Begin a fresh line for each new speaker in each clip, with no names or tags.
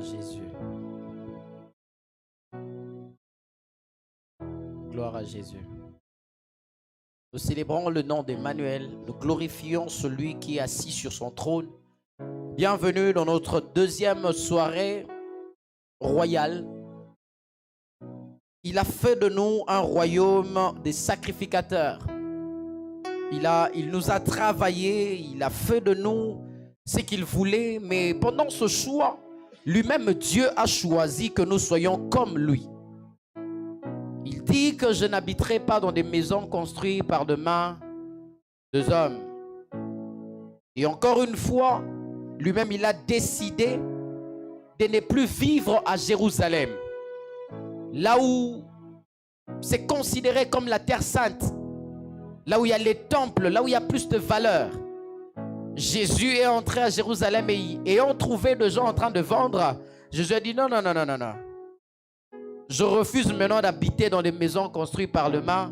Jésus. Gloire à Jésus. Nous célébrons le nom d'Emmanuel. Nous glorifions celui qui est assis sur son trône. Bienvenue dans notre deuxième soirée royale. Il a fait de nous un royaume des sacrificateurs. Il nous a travaillé, il a fait de nous ce qu'il voulait, mais pendant ce choix, lui-même Dieu a choisi que nous soyons comme lui. Il dit que je n'habiterai pas dans des maisons construites par des mains des hommes. Et encore une fois, lui-même il a décidé de ne plus vivre à Jérusalem, là où c'est considéré comme la terre sainte, là où il y a les temples, là où il y a plus de valeur. Jésus est entré à Jérusalem et ont trouvé des gens en train de vendre. Jésus a dit non. Je refuse maintenant d'habiter dans des maisons construites par les mains.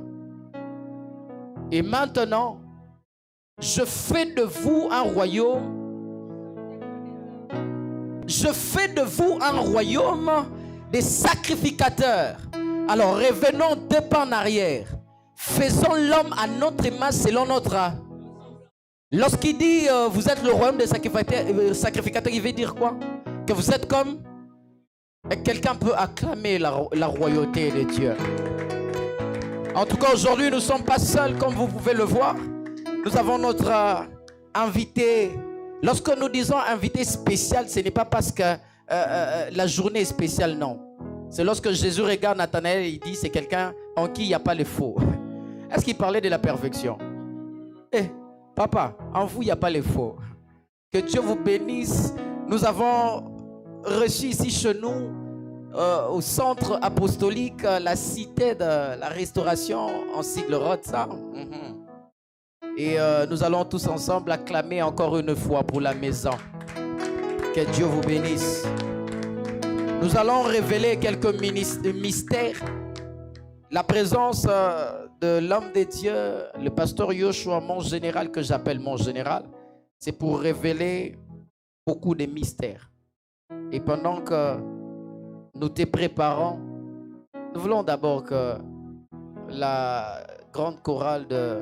Et maintenant, je fais de vous un royaume. Je fais de vous un royaume des sacrificateurs. Alors revenons 2 pas en arrière. Faisons l'homme à notre image selon notre... Lorsqu'il dit vous êtes le royaume des sacrificateurs, il veut dire quoi? Que vous êtes comme... Quelqu'un peut acclamer la royauté de Dieu. En tout cas, aujourd'hui, nous ne sommes pas seuls, comme vous pouvez le voir. Nous avons notre invité. Lorsque nous disons invité spécial, ce n'est pas parce que la journée est spéciale, non. C'est lorsque Jésus regarde Nathanaël et il dit c'est quelqu'un en qui il n'y a pas le faux. Est-ce qu'il parlait de la perfection? Papa, en vous, il n'y a pas le faux. Que Dieu vous bénisse. Nous avons reçu ici chez nous, au centre apostolique, la cité de la restauration en sigle Rhodes. Et nous allons tous ensemble acclamer encore une fois pour la maison. Que Dieu vous bénisse. Nous allons révéler quelques mystères. La présence de l'homme de Dieu, le pasteur Yoshua, mon général, que j'appelle mon général, c'est pour révéler beaucoup de mystères. Et pendant que nous te préparons, nous voulons d'abord que la grande chorale de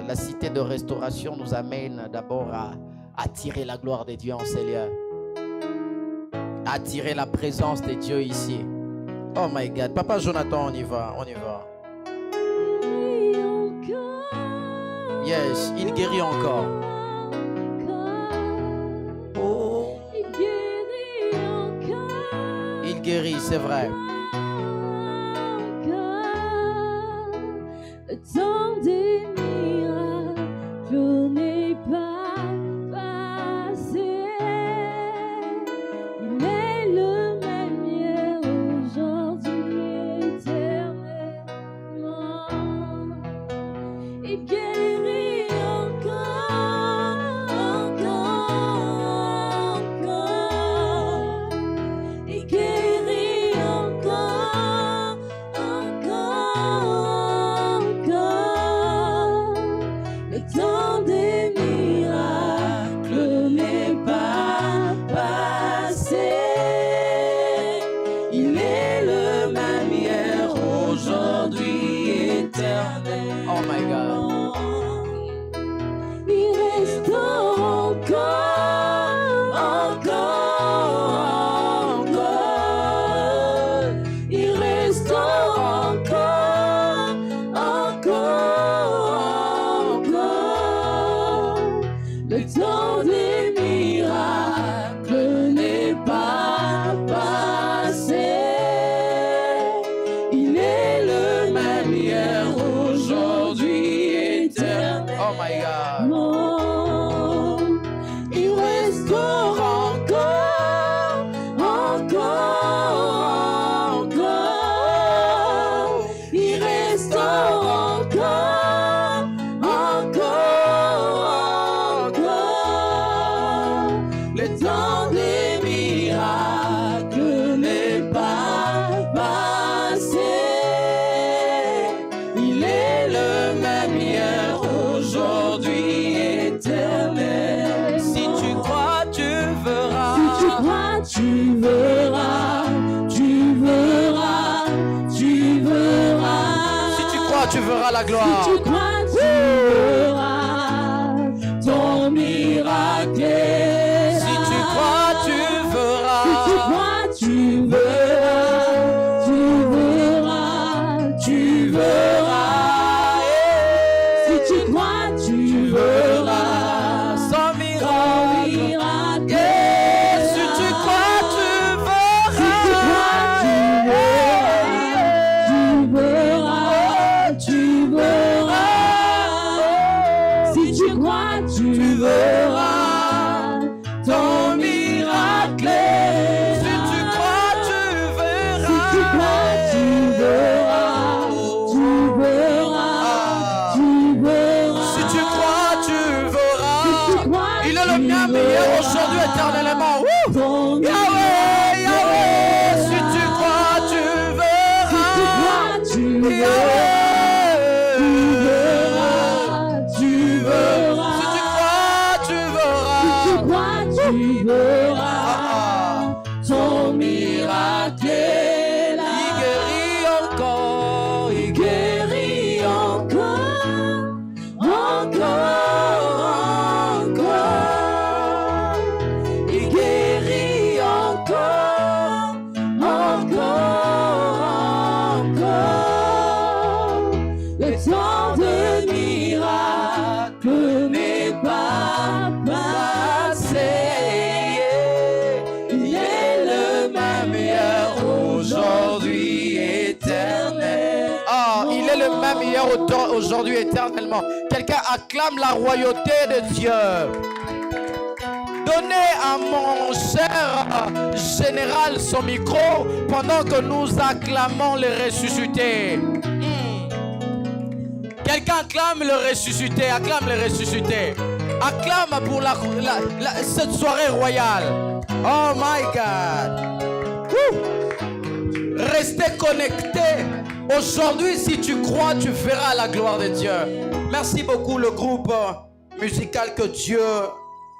la cité de restauration nous amène d'abord à attirer la gloire de Dieu en ces lieux. Attirer la présence de Dieu ici. Oh my God. Papa Jonathan, on y va. Yes, il guérit encore. Oh. Il guérit, c'est vrai.
Le temps des miracles n'est pas passé. Il est le même hier, aujourd'hui, éternellement. Il guérit encore. Il guérit encore. Le temps des miracles n'est pas passé. Il est le même hier, aujourd'hui, éternel.
Oh my God.
Il reste encore. Il reste encore. Le temps des miracles n'est pas passé. Il est le même hier, aujourd'hui, éternel.
Oh my God.
Non, il reste encore. Il reste encore. Le temps des miracles n'est pas passé. Il est le même hier, aujourd'hui, éternel.
Si tu crois, tu verras.
Si tu verras, tu verras, tu verras.
Si tu crois, tu verras la gloire.
Si tu crois, tu verras ton miracle.
Si tu crois, tu verras.
Si tu crois, tu verras, tu verras, tu verras. Si tu crois, tu verras
Sans
ton
miracle.
miracle.
Si tu crois, tu
Si tu crois, tu
verras.
verras, tu verras, tu verras. Si tu crois, tu verras ton miracle.
Si tu crois, tu verras.
Si tu crois, tu verras, tu verras, tu verras.
Si tu crois, tu verras.
Si tu crois,
Il est le
tu
mien meilleur
verras
aujourd'hui éternellement. Wouh!
ton
Yahweh, Yahweh, si tu crois, tu verras.
Si tu crois, tu verras, tu verras, tu verras.
Si tu crois, tu verras.
Si tu crois, tu verras ton miracle est là.
Il guérit encore, il guérit.
Guéris encore, encore. Il guérit encore, encore. Le temps de miracle n'est pas passé. Il est le même hier, aujourd'hui, éternel.
Ah, il est le même hier, aujourd'hui, éternellement. Quelqu'un acclame la royauté de Dieu. Donnez à mon cher général son micro pendant que nous acclamons le ressuscité. Quelqu'un acclame le ressuscité, acclame le ressuscité. Acclame pour cette soirée royale. Oh my God. Woo. Restez connectés. Aujourd'hui, si tu crois, tu verras la gloire de Dieu. Merci beaucoup le groupe musical. Que Dieu,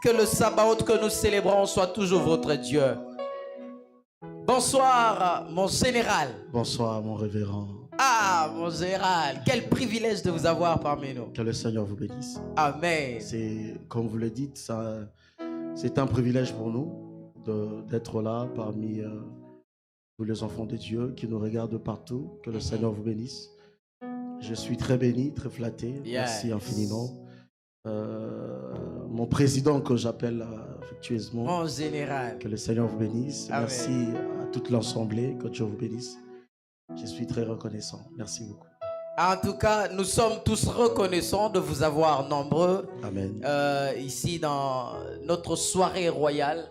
que le Sabaoth que nous célébrons soit toujours votre Dieu. Bonsoir, mon général.
Bonsoir, mon révérend.
Ah, mon général, quel privilège de vous avoir parmi nous.
Que le Seigneur vous bénisse.
Amen.
C'est, comme vous le dites, c'est un privilège pour nous d'être là parmi tous les enfants de Dieu qui nous regardent de partout. Que le Seigneur vous bénisse. Je suis très béni, très flatté.
Yes.
Merci infiniment. Mon président que j'appelle affectueusement.
Mon général.
Que le Seigneur vous bénisse.
Amen.
Merci à toute l'assemblée. Que Dieu vous bénisse. Je suis très reconnaissant. Merci beaucoup.
En tout cas, nous sommes tous reconnaissants de vous avoir nombreux
Amen.
ici dans notre soirée royale.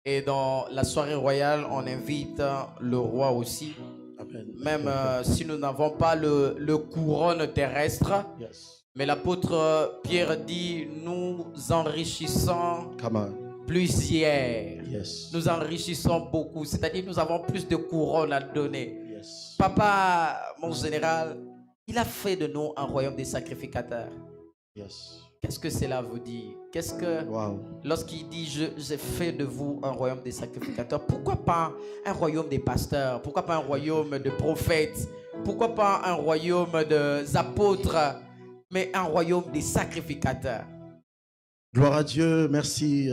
Et dans la soirée royale, on invite le roi aussi.
Amen.
Même si nous n'avons pas le couronne terrestre.
Yes.
Mais l'apôtre Pierre dit, nous enrichissons
Come on.
plusieurs.
Yes.
Nous enrichissons beaucoup. C'est-à-dire nous avons plus de couronnes à donner.
Yes.
Papa, mon général, il a fait de nous un royaume des sacrificateurs.
Yes.
Qu'est-ce que cela vous dit? Qu'est-ce que,
Wow.
lorsqu'il dit j'ai fait de vous un royaume des sacrificateurs, pourquoi pas un royaume des pasteurs? Pourquoi pas un royaume de prophètes? Pourquoi pas un royaume des apôtres? Mais un royaume des sacrificateurs.
Gloire à Dieu. Merci,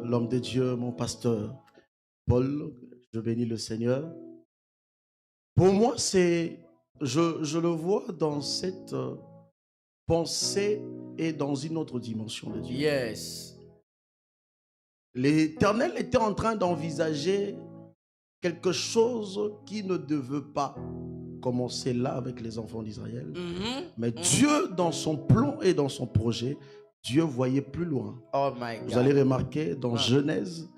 l'homme de Dieu, mon pasteur Paul. Je bénis le Seigneur. Pour moi, je le vois dans cette pensée et dans une autre dimension de Dieu.
Yes.
L'Éternel était en train d'envisager quelque chose qui ne devait pas commencer là avec les enfants d'Israël. Mais Dieu, dans son plan et dans son projet, Dieu voyait plus loin.
Oh my God.
Vous allez remarquer dans Genèse,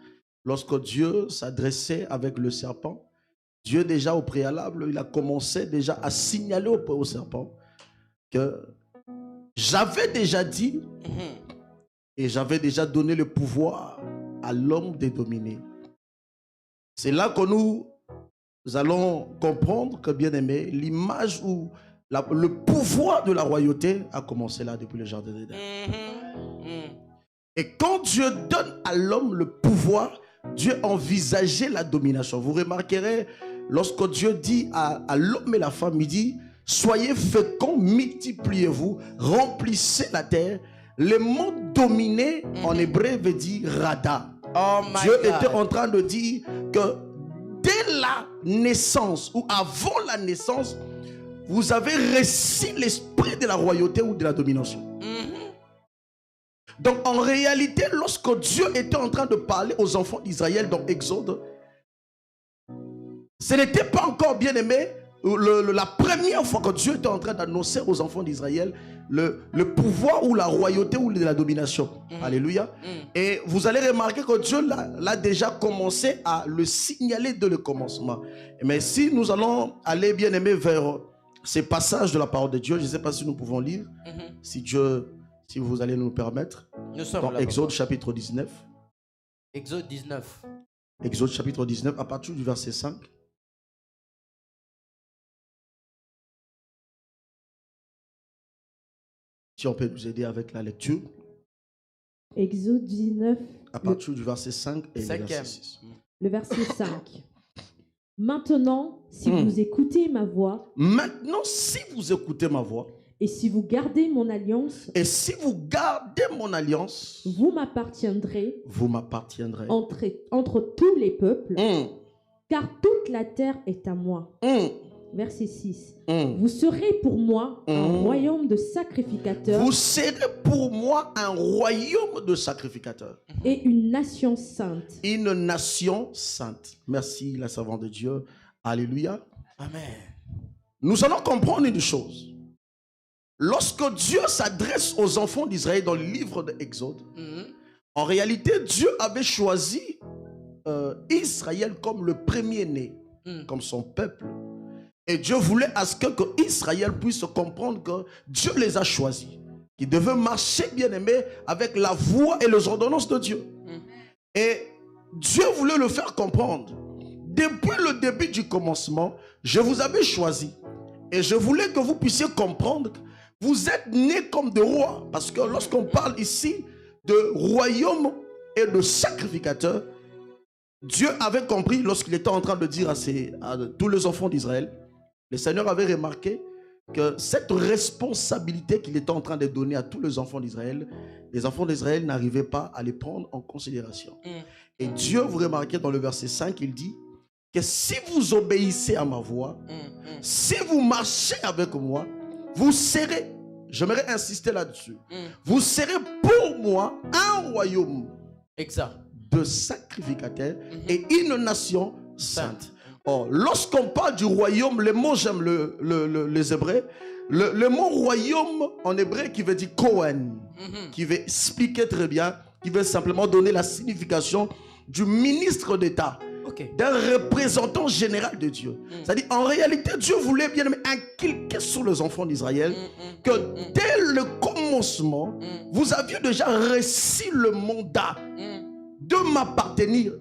lorsque Dieu s'adressait avec le serpent, Dieu déjà au préalable, il a commencé déjà à signaler au serpent que j'avais déjà dit et j'avais déjà donné le pouvoir à l'homme de dominer. C'est là que nous allons comprendre que, bien aimé, l'image ou le pouvoir de la royauté a commencé là depuis le jardin d'Éden. Et quand Dieu donne à l'homme le pouvoir, Dieu envisageait la domination. Vous remarquerez, lorsque Dieu dit à l'homme et la femme, il dit, soyez féconds, multipliez-vous, remplissez la terre. Le mot dominer en hébreu veut dire rada.
Oh my
Dieu
God.
était en train de dire que dès la naissance ou avant la naissance, vous avez reçu l'esprit de la royauté ou de la domination. Donc en réalité, lorsque Dieu était en train de parler aux enfants d'Israël dans Exode, ce n'était pas encore, bien aimé, la première fois que Dieu était en train d'annoncer aux enfants d'Israël le pouvoir ou la royauté ou de la domination. Alléluia. Et vous allez remarquer que Dieu l'a déjà commencé à le signaler dès le commencement. Mais si nous allons aller, bien aimé, vers ces passages de la parole de Dieu, je ne sais pas si nous pouvons lire, si vous allez nous permettre,
Nous sommes
dans
là.
Exode chapitre 19.
Exode 19.
Exode chapitre 19, à partir du verset 5. Si on peut nous aider avec la lecture,
Exode 19,
à partir du verset 5 et le
Cinquième.
verset 6.
le verset 5. Maintenant, si vous écoutez ma voix
Maintenant, si vous écoutez ma voix,
et si vous gardez mon alliance,
et si vous gardez mon alliance,
vous m'appartiendrez
vous m'appartiendrez.
entre tous les peuples,
Hum,
car toute la terre est à moi.
hum,
Verset 6.
hum.
Vous serez pour moi un
Mm.
royaume de sacrificateurs
Vous serez pour moi un royaume de sacrificateurs,
et une nation sainte.
une nation sainte. Merci, la servante de Dieu. Alléluia.
Amen.
Nous allons comprendre une chose. Lorsque Dieu s'adresse aux enfants d'Israël dans le livre de Exode, en réalité, Dieu avait choisi Israël comme le premier-né, comme son peuple. Et Dieu voulait à ce que Israël puisse comprendre que Dieu les a choisis, qu'ils devaient marcher, bien aimé, avec la voix et les ordonnances de Dieu. Et Dieu voulait le faire comprendre. Depuis le début du commencement, je vous avais choisi. Et je voulais que vous puissiez comprendre que vous êtes nés comme des rois. Parce que lorsqu'on parle ici de royaume et de sacrificateur, Dieu avait compris lorsqu'il était en train de dire à tous les enfants d'Israël, le Seigneur avait remarqué que cette responsabilité qu'il était en train de donner à tous les enfants d'Israël, les enfants d'Israël n'arrivaient pas à les prendre en considération. Et Dieu, vous remarquez dans le verset 5, il dit que si vous obéissez à ma voix, si vous marchez avec moi, vous serez, j'aimerais insister là-dessus, vous serez pour moi un royaume
Exact.
de sacrificateurs et une nation sainte. Or, lorsqu'on parle du royaume, le mot, j'aime les Hébreux, le mot royaume en hébreu qui veut dire Kohen, qui veut expliquer très bien, qui veut simplement donner la signification du ministre d'État, d'un représentant général de Dieu. C'est-à-dire, en réalité, Dieu voulait bien inculquer sur les enfants d'Israël que dès le commencement, vous aviez déjà reçu le mandat de m'appartenir.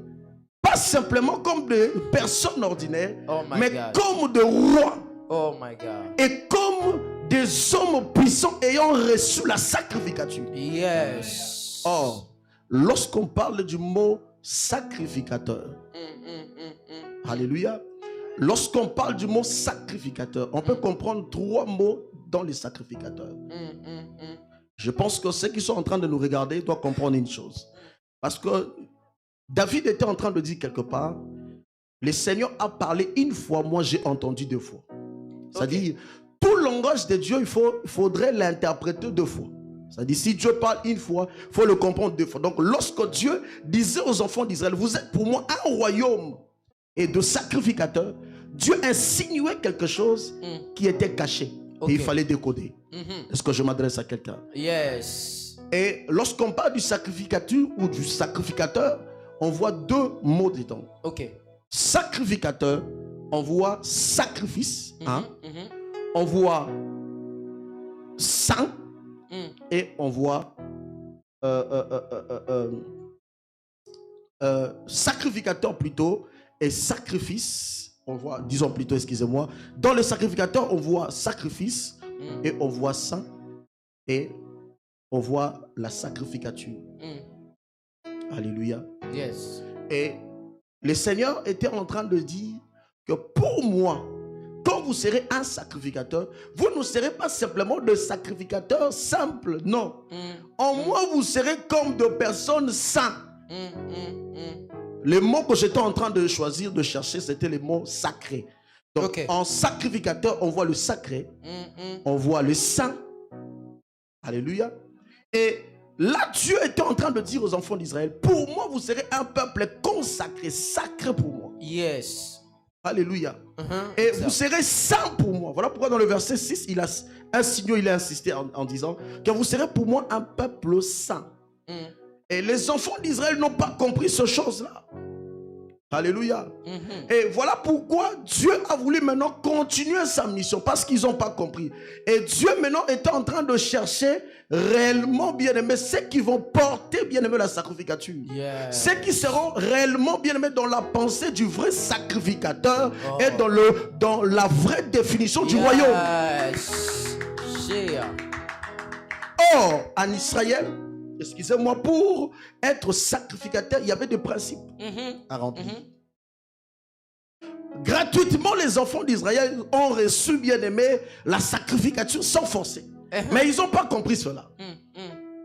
Pas simplement comme des personnes ordinaires, mais comme des rois.
Oh my God.
Et comme des hommes puissants ayant reçu la sacrificature.
Yes.
Or, lorsqu'on parle du mot sacrificateur, alléluia, lorsqu'on parle du mot sacrificateur, on peut comprendre trois mots dans les sacrificateurs. Je pense que ceux qui sont en train de nous regarder doivent comprendre une chose. Parce que David était en train de dire quelque part, le Seigneur a parlé une fois, moi j'ai entendu deux fois. C'est-à-dire, tout le langage de Dieu, il faudrait l'interpréter deux fois. C'est-à-dire, si Dieu parle une fois, il faut le comprendre deux fois. Donc, lorsque Dieu disait aux enfants d'Israël, vous êtes pour moi un royaume et de sacrificateurs, Dieu insinuait quelque chose qui était caché. Et il fallait décoder. Est-ce que je m'adresse à quelqu'un?
Yes.
Et lorsqu'on parle du sacrificateur ou du sacrificateur, on voit deux mots dedans. Sacrificateur, on voit sacrifice, on voit saint, et on voit sacrificateur plutôt, et sacrifice, on voit, disons plutôt, excusez-moi, dans le sacrificateur, on voit sacrifice, et on voit saint, et on voit la sacrificature. Alléluia.
Yes.
Et le Seigneur était en train de dire que pour moi, quand vous serez un sacrificateur, vous ne serez pas simplement de sacrificateurs simples, non. En moi, vous serez comme de personnes saintes. Les mots que j'étais en train de choisir, de chercher, c'était les mots sacrés. Donc, en sacrificateur, on voit le sacré, on voit le saint. Alléluia. Et là, Dieu était en train de dire aux enfants d'Israël, pour moi, vous serez un peuple consacré, sacré pour moi.
Yes.
Alléluia. Et vous serez saints pour moi. Voilà pourquoi dans le verset 6, il a insisté en disant que vous serez pour moi un peuple saint. Et les enfants d'Israël n'ont pas compris ce chose-là. Alléluia. Et voilà pourquoi Dieu a voulu maintenant continuer sa mission, parce qu'ils n'ont pas compris. Et Dieu maintenant est en train de chercher réellement, bien-aimés, ceux qui vont porter, bien-aimés, la sacrificature. Ceux qui seront réellement, bien-aimés, dans la pensée du vrai sacrificateur et dans la vraie définition du royaume. Or, en Israël, excusez-moi, pour être sacrificateur, il y avait des principes à remplir. Gratuitement, les enfants d'Israël ont reçu, bien aimé, la sacrificature sans forcer. Mais ils n'ont pas compris cela.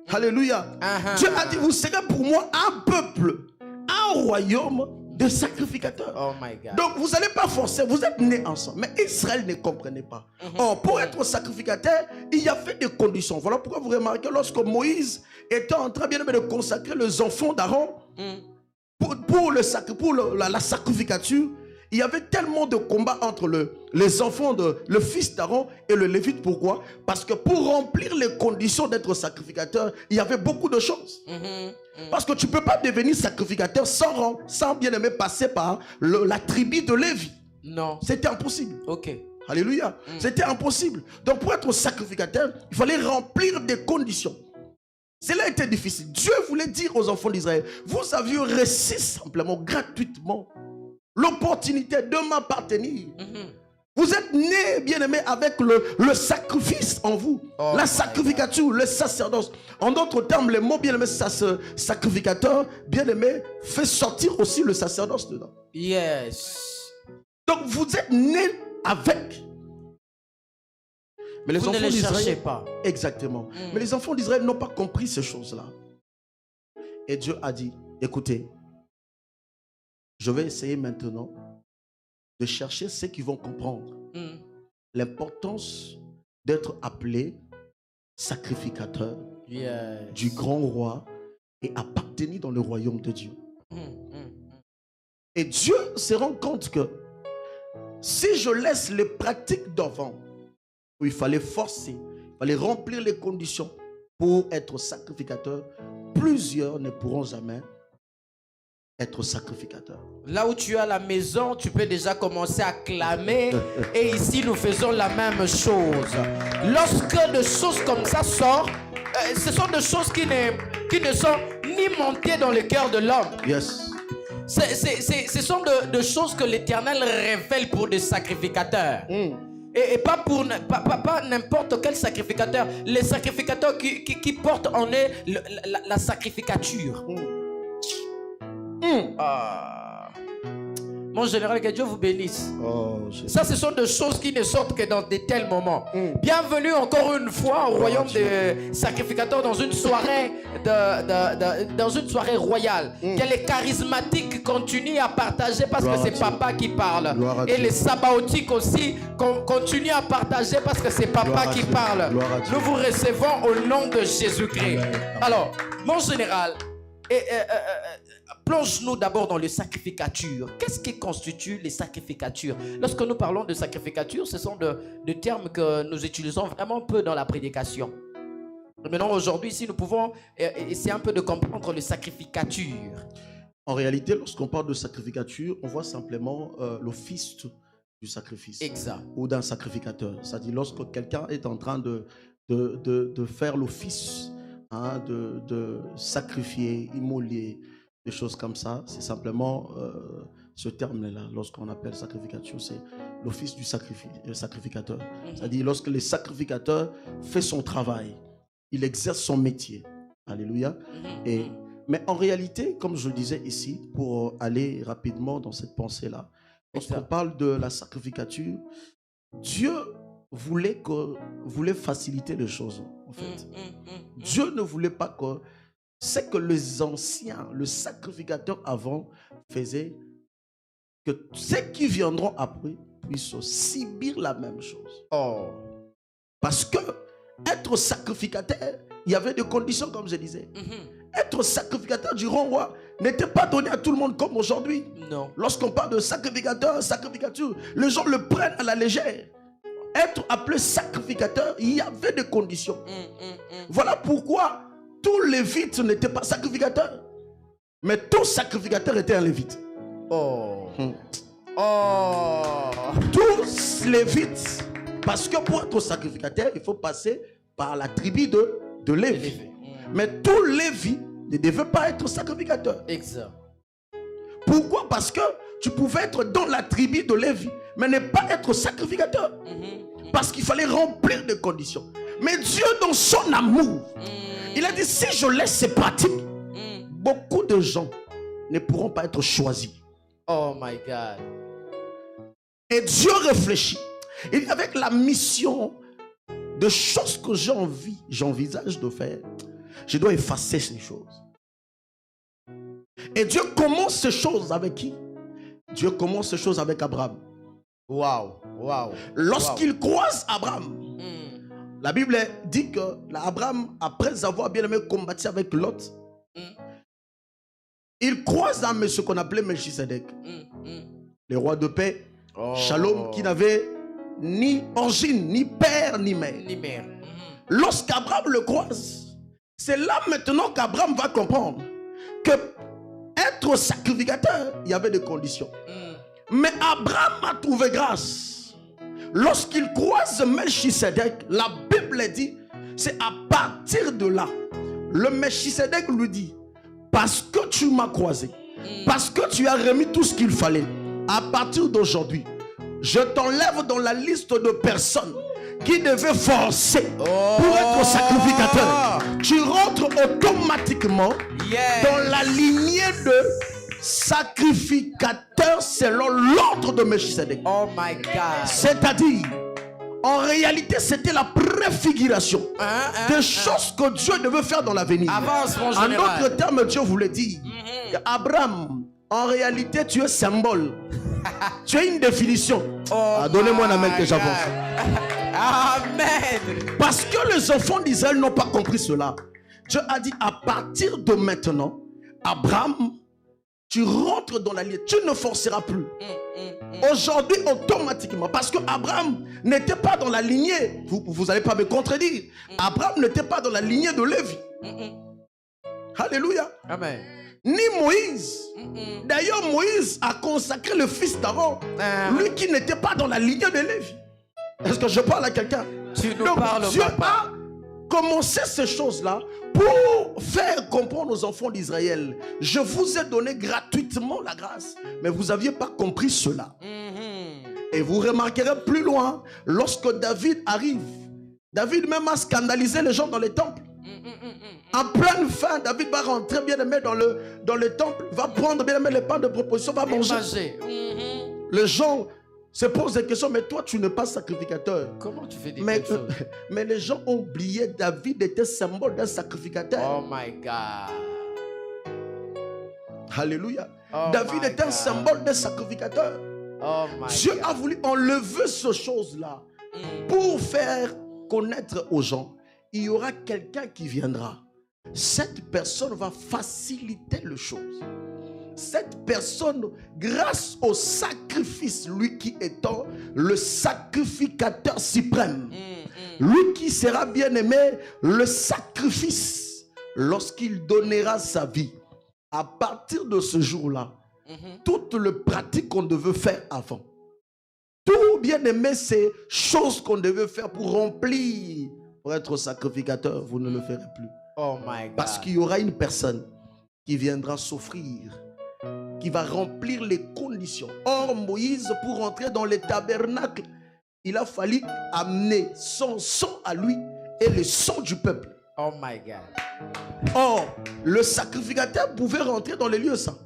Alléluia. Dieu a dit, vous serez pour moi un peuple, un royaume de sacrificateurs.
Oh my God.
Donc vous n'allez pas forcer, vous êtes nés ensemble. Mais Israël ne comprenait pas. Or, pour être sacrificateur, il y avait des conditions. Voilà pourquoi vous remarquez, lorsque Moïse était en train, bien aimé, de consacrer les enfants d'Aaron pour la sacrificature, il y avait tellement de combats entre les enfants le fils d'Aaron et le Lévite. Pourquoi? Parce que pour remplir les conditions d'être sacrificateur, il y avait beaucoup de choses. Parce que tu ne peux pas devenir sacrificateur sans bien aimer passer par la tribu de Lévi.
Non.
C'était impossible.
Ok.
Alléluia. C'était impossible. Donc pour être sacrificateur, il fallait remplir des conditions. Cela était difficile. Dieu voulait dire aux enfants d'Israël, vous aviez reçu simplement, gratuitement, l'opportunité de m'appartenir. Vous êtes nés, bien-aimés, avec le sacrifice en vous. La sacrificature, le sacerdoce. En d'autres termes, le mot bien-aimé, sacrificateur, bien-aimé, fait sortir aussi le sacerdoce dedans.
Yes.
Donc vous êtes nés avec. Mais les
vous
enfants
ne les cherchez
d'Israël,
pas.
Exactement. Mais les enfants d'Israël n'ont pas compris ces choses-là. Et Dieu a dit, écoutez, je vais essayer maintenant de chercher ceux qui vont comprendre l'importance d'être appelé sacrificateur du grand roi et appartenir dans le royaume de Dieu. Et Dieu se rend compte que si je laisse les pratiques d'avant, où il fallait forcer, il fallait remplir les conditions pour être sacrificateur, plusieurs ne pourront jamais être sacrificateur.
Là où tu as la maison, tu peux déjà commencer à clamer. Et ici, nous faisons la même chose. Lorsque des choses comme ça sortent, ce sont des choses qui ne sont ni montées dans le cœur de l'homme.
Yes.
Ce sont des choses que l'Éternel révèle pour des sacrificateurs. Et pas pour pas n'importe quel sacrificateur. Les sacrificateurs qui portent en eux la sacrificature. Mon général, que Dieu vous bénisse. Ça, ce sont des choses qui ne sortent que dans de tels moments. Bienvenue encore une fois au royaume des sacrificateurs dans une soirée dans une soirée royale. Que les charismatiques continuent à partager parce que c'est papa qui parle. Et les sabaotiques aussi continuent à partager parce que c'est papa qui parle. Nous vous recevons au nom de Jésus-Christ. Alors, mon général, plonge-nous d'abord dans les sacrificatures. Qu'est-ce qui constitue les sacrificatures? Lorsque nous parlons de sacrificatures, ce sont des termes que nous utilisons vraiment peu dans la prédication. Maintenant, aujourd'hui, si nous pouvons essayer un peu de comprendre les sacrificatures.
En réalité, lorsqu'on parle de sacrificature, on voit simplement l'office du sacrifice.
Exact.
Ou d'un sacrificateur. C'est-à-dire lorsque quelqu'un est en train de faire l'office, de sacrifier, immoler, des choses comme ça, c'est simplement ce terme-là. Lorsqu'on appelle sacrificature, c'est l'office du sacrificateur. C'est-à-dire lorsque le sacrificateur fait son travail, il exerce son métier. Alléluia. Et Mais en réalité, comme je le disais ici, pour aller rapidement dans cette pensée-là, lorsqu'on parle de la sacrificature, Dieu voulait faciliter les choses, en fait. Dieu ne voulait pas que... C'est que les anciens, le sacrificateur avant, faisaient que ceux qui viendront après puissent subir la même chose.
Oh.
Parce que être sacrificateur, il y avait des conditions, comme je disais. Être sacrificateur du roi n'était pas donné à tout le monde comme aujourd'hui.
Non.
Lorsqu'on parle de sacrificature, les gens le prennent à la légère. Être appelé sacrificateur, il y avait des conditions. Voilà pourquoi tous les lévites n'étaient pas sacrificateurs. Mais tout sacrificateur était un lévite.
Oh. Oh.
Tous les lévites. Parce que pour être sacrificateur, il faut passer par la tribu de Lévi. Mais tous Lévi ne devaient pas être sacrificateurs.
Exact.
Pourquoi? Parce que tu pouvais être dans la tribu de Lévi, mais ne pas être sacrificateur. Parce qu'il fallait remplir des conditions. Mais Dieu, dans son amour, il a dit, si je laisse ces pratiques, beaucoup de gens ne pourront pas être choisis.
Oh my God.
Et Dieu réfléchit. Et avec la mission de choses que j'envisage de faire, je dois effacer ces choses. Et Dieu commence ces choses avec qui? Dieu commence ces choses avec Abraham.
Wow. Wow.
Lorsqu'il croise Abraham, la Bible dit que Abraham, après avoir bien aimé combattu avec Lot, il croise un monsieur qu'on appelait Melchisedec, le roi de paix, Shalom, qui n'avait ni origine, ni père, ni mère. Lorsqu'Abraham le croise, c'est là maintenant qu'Abraham va comprendre que être sacrificateur, il y avait des conditions. Mais Abraham a trouvé grâce. Lorsqu'il croise Melchisedec, la Bible dit, c'est à partir de là, le Melchisedec lui dit, parce que tu m'as croisé, parce que tu as remis tout ce qu'il fallait, à partir d'aujourd'hui, je t'enlève dans la liste de personnes qui devaient forcer pour être sacrificateur. Tu rentres automatiquement dans la lignée de sacrificateur selon l'ordre de Melchisedec.
Oh my God.
C'est-à-dire, en réalité, c'était la préfiguration des choses que Dieu devait faire dans l'avenir. En d'autres termes, Dieu voulait dire qu'Abraham, en réalité, tu es symbole. Tu es une définition. Donnez-moi un amen que j'avance.
Amen.
Parce que les enfants d'Israël n'ont pas compris cela. Dieu a dit, à partir de maintenant, Abraham, tu rentres dans la lignée, tu ne forceras plus. Aujourd'hui, automatiquement, parce que Abraham n'était pas dans la lignée, vous n'allez pas me contredire, Abraham n'était pas dans la lignée de Lévi. Alléluia.
Amen.
Ni Moïse. D'ailleurs, Moïse a consacré le fils d'Aaron, lui qui n'était pas dans la lignée de Lévi. Est-ce que je parle à quelqu'un? Donc Dieu a commencé ces choses-là pour faire comprendre aux enfants d'Israël, je vous ai donné gratuitement la grâce, mais vous n'aviez pas compris cela. Et vous remarquerez plus loin, lorsque David arrive, David même a scandalisé les gens dans les temples. En pleine faim, David va rentrer bien aimé dans le temple, va prendre bien aimé les pains de proposition, va manger. Les gens se posent des questions, mais toi tu n'es pas sacrificateur.
Comment tu fais des
choses? Mais les gens ont oublié, David était symbole d'un sacrificateur.
Oh my God.
Alléluia. David était un symbole d'un sacrificateur. Dieu a voulu enlever ces choses-là pour faire connaître aux gens. Il y aura quelqu'un qui viendra. Cette personne va faciliter les choses. Cette personne, grâce au sacrifice, lui qui étant le sacrificateur suprême, lui qui sera bien aimé, le sacrifice, lorsqu'il donnera sa vie, à partir de ce jour-là, toutes les pratiques qu'on devait faire avant, tout bien aimé, ces choses qu'on devait faire pour remplir, pour être sacrificateur, vous ne le ferez plus.
Oh my God.
Parce qu'il y aura une personne qui viendra s'offrir, qui va remplir les conditions. Or, Moïse, pour rentrer dans le tabernacle, il a fallu amener son sang à lui et le sang du peuple.
Oh my God.
Or, le sacrificateur pouvait rentrer dans les lieux saints,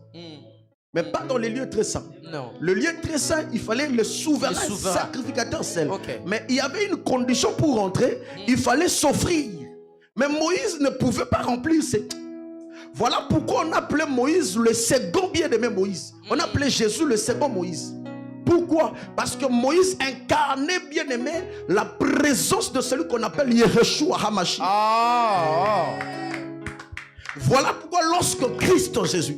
mais pas dans les lieux très saints.
Non.
Le lieu très saint, il fallait le souverain, sacrificateur seul.
Ok.
Mais il y avait une condition pour rentrer, il fallait s'offrir. Mais Moïse ne pouvait pas remplir ces... Voilà pourquoi on appelait Moïse le second bien-aimé Moïse. On appelait Jésus le second Moïse. Pourquoi? Parce que Moïse incarnait, bien-aimé, la présence de celui qu'on appelle Yeshua HaMashiach. Voilà pourquoi lorsque Christ Jésus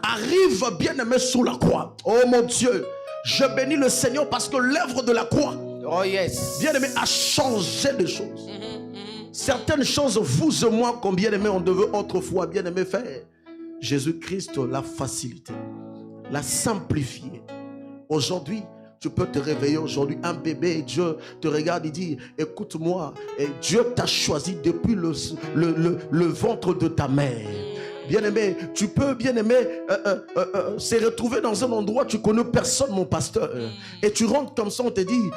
arrive, bien-aimé, sous la croix, oh mon Dieu, je bénis le Seigneur parce que l'œuvre de la croix,
Oh yes.
bien-aimé, a changé de choses. Certaines choses, vous et moi, comme bien-aimé, on devait autrefois, bien-aimé, faire. Jésus-Christ l'a facilité, l'a simplifié. Aujourd'hui, tu peux te réveiller aujourd'hui, un bébé, et Dieu te regarde et dit, écoute-moi, et Dieu t'a choisi depuis le ventre de ta mère. Bien-aimé, tu peux, bien-aimé, se retrouver dans un endroit, tu connais personne, mon pasteur. Et tu rentres comme ça, on te dit,